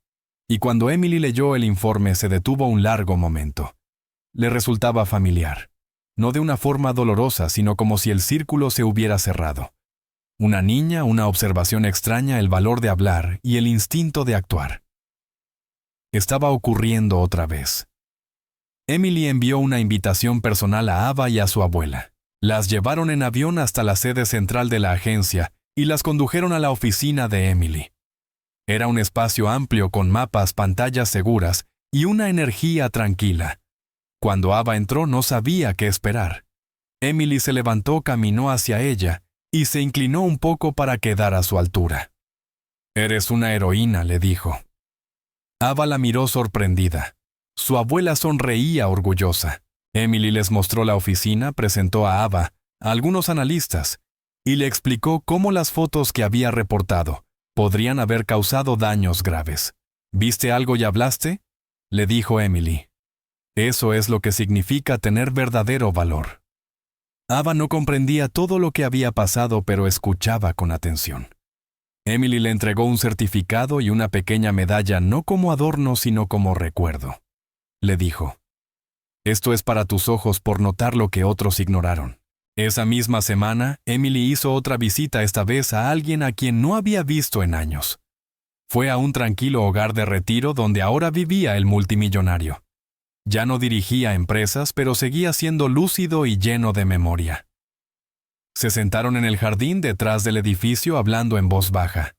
Y cuando Emily leyó el informe, se detuvo un largo momento. Le resultaba familiar. No de una forma dolorosa, sino como si el círculo se hubiera cerrado. Una niña, una observación extraña, el valor de hablar y el instinto de actuar. Estaba ocurriendo otra vez. Emily envió una invitación personal a Ava y a su abuela. Las llevaron en avión hasta la sede central de la agencia y las condujeron a la oficina de Emily. Era un espacio amplio con mapas, pantallas seguras y una energía tranquila. Cuando Ava entró, no sabía qué esperar. Emily se levantó, caminó hacia ella y se inclinó un poco para quedar a su altura. «Eres una heroína», le dijo. Ava la miró sorprendida. Su abuela sonreía orgullosa. Emily les mostró la oficina, presentó a Ava a algunos analistas y le explicó cómo las fotos que había reportado podrían haber causado daños graves. «¿Viste algo y hablaste?», le dijo Emily. «Eso es lo que significa tener verdadero valor». Ava no comprendía todo lo que había pasado, pero escuchaba con atención. Emily le entregó un certificado y una pequeña medalla, no como adorno, sino como recuerdo. Le dijo: Esto es para tus ojos por notar lo que otros ignoraron. Esa misma semana, Emily hizo otra visita, esta vez a alguien a quien no había visto en años. Fue a un tranquilo hogar de retiro donde ahora vivía el multimillonario. Ya no dirigía empresas, pero seguía siendo lúcido y lleno de memoria. Se sentaron en el jardín detrás del edificio hablando en voz baja.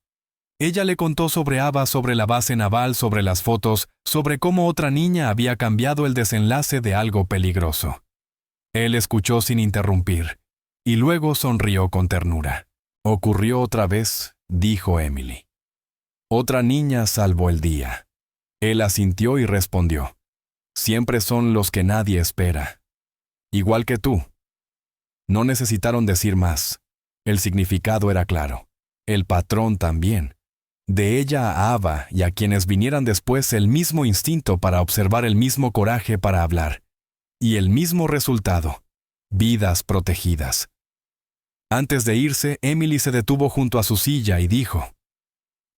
Ella le contó sobre Ava, sobre la base naval, sobre las fotos, sobre cómo otra niña había cambiado el desenlace de algo peligroso. Él escuchó sin interrumpir, y luego sonrió con ternura. «Ocurrió otra vez», dijo Emily. «Otra niña salvó el día». Él asintió y respondió. «Siempre son los que nadie espera. Igual que tú». No necesitaron decir más. El significado era claro. El patrón también. De ella a Ava y a quienes vinieran después el mismo instinto para observar, el mismo coraje para hablar. Y el mismo resultado. Vidas protegidas. Antes de irse, Emily se detuvo junto a su silla y dijo: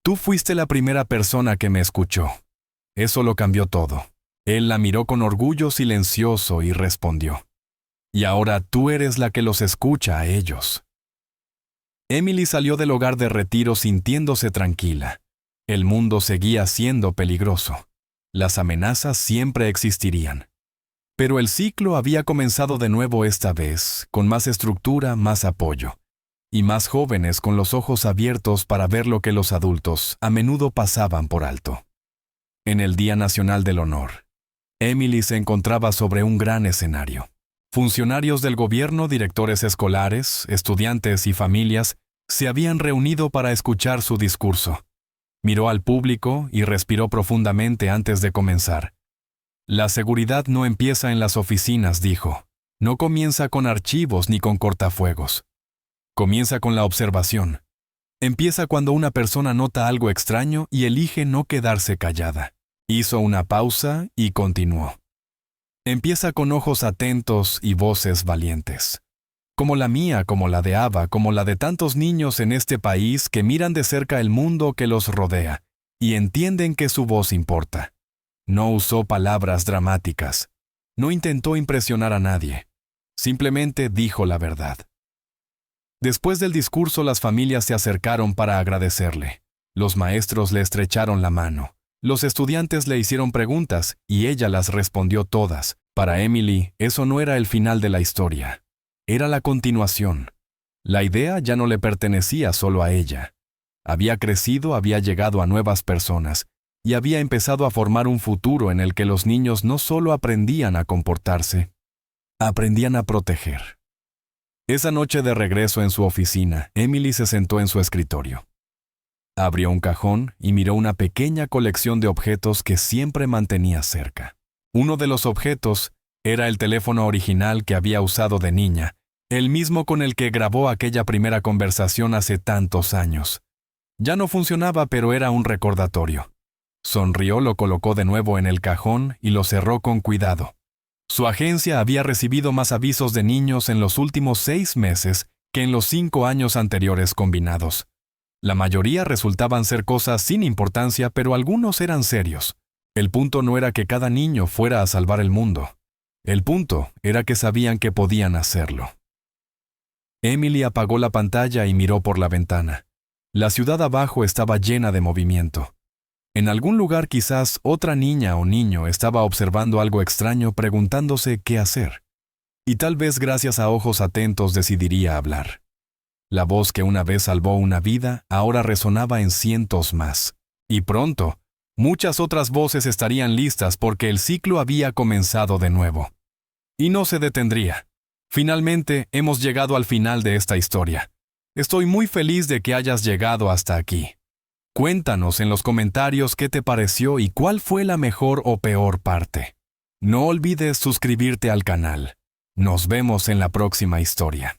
«Tú fuiste la primera persona que me escuchó. Eso lo cambió todo». Él la miró con orgullo silencioso y respondió: «Y ahora tú eres la que los escucha a ellos». Emily salió del hogar de retiro sintiéndose tranquila. El mundo seguía siendo peligroso. Las amenazas siempre existirían. Pero el ciclo había comenzado de nuevo esta vez, con más estructura, más apoyo. Y más jóvenes con los ojos abiertos para ver lo que los adultos a menudo pasaban por alto. En el Día Nacional del Honor, Emily se encontraba sobre un gran escenario. Funcionarios del gobierno, directores escolares, estudiantes y familias se habían reunido para escuchar su discurso. Miró al público y respiró profundamente antes de comenzar. «La seguridad no empieza en las oficinas», dijo. «No comienza con archivos ni con cortafuegos. Comienza con la observación. Empieza cuando una persona nota algo extraño y elige no quedarse callada». Hizo una pausa y continuó. «Empieza con ojos atentos y voces valientes. Como la mía, como la de Ava, como la de tantos niños en este país que miran de cerca el mundo que los rodea y entienden que su voz importa». No usó palabras dramáticas. No intentó impresionar a nadie. Simplemente dijo la verdad. Después del discurso, las familias se acercaron para agradecerle. Los maestros le estrecharon la mano. Los estudiantes le hicieron preguntas y ella las respondió todas. Para Emily, eso no era el final de la historia. Era la continuación. La idea ya no le pertenecía solo a ella. Había crecido, había llegado a nuevas personas y había empezado a formar un futuro en el que los niños no solo aprendían a comportarse, aprendían a proteger. Esa noche de regreso en su oficina, Emily se sentó en su escritorio. Abrió un cajón y miró una pequeña colección de objetos que siempre mantenía cerca. Uno de los objetos era el teléfono original que había usado de niña, el mismo con el que grabó aquella primera conversación hace tantos años. Ya no funcionaba, pero era un recordatorio. Sonrió, lo colocó de nuevo en el cajón y lo cerró con cuidado. Su agencia había recibido más avisos de niños en los últimos 6 meses que en los 5 años anteriores combinados. La mayoría resultaban ser cosas sin importancia, pero algunos eran serios. El punto no era que cada niño fuera a salvar el mundo. El punto era que sabían que podían hacerlo. Emily apagó la pantalla y miró por la ventana. La ciudad abajo estaba llena de movimiento. En algún lugar quizás otra niña o niño estaba observando algo extraño, preguntándose qué hacer. Y tal vez gracias a ojos atentos decidiría hablar. La voz que una vez salvó una vida ahora resonaba en cientos más. Y pronto, muchas otras voces estarían listas porque el ciclo había comenzado de nuevo. Y no se detendría. Finalmente, hemos llegado al final de esta historia. Estoy muy feliz de que hayas llegado hasta aquí. Cuéntanos en los comentarios qué te pareció y cuál fue la mejor o peor parte. No olvides suscribirte al canal. Nos vemos en la próxima historia.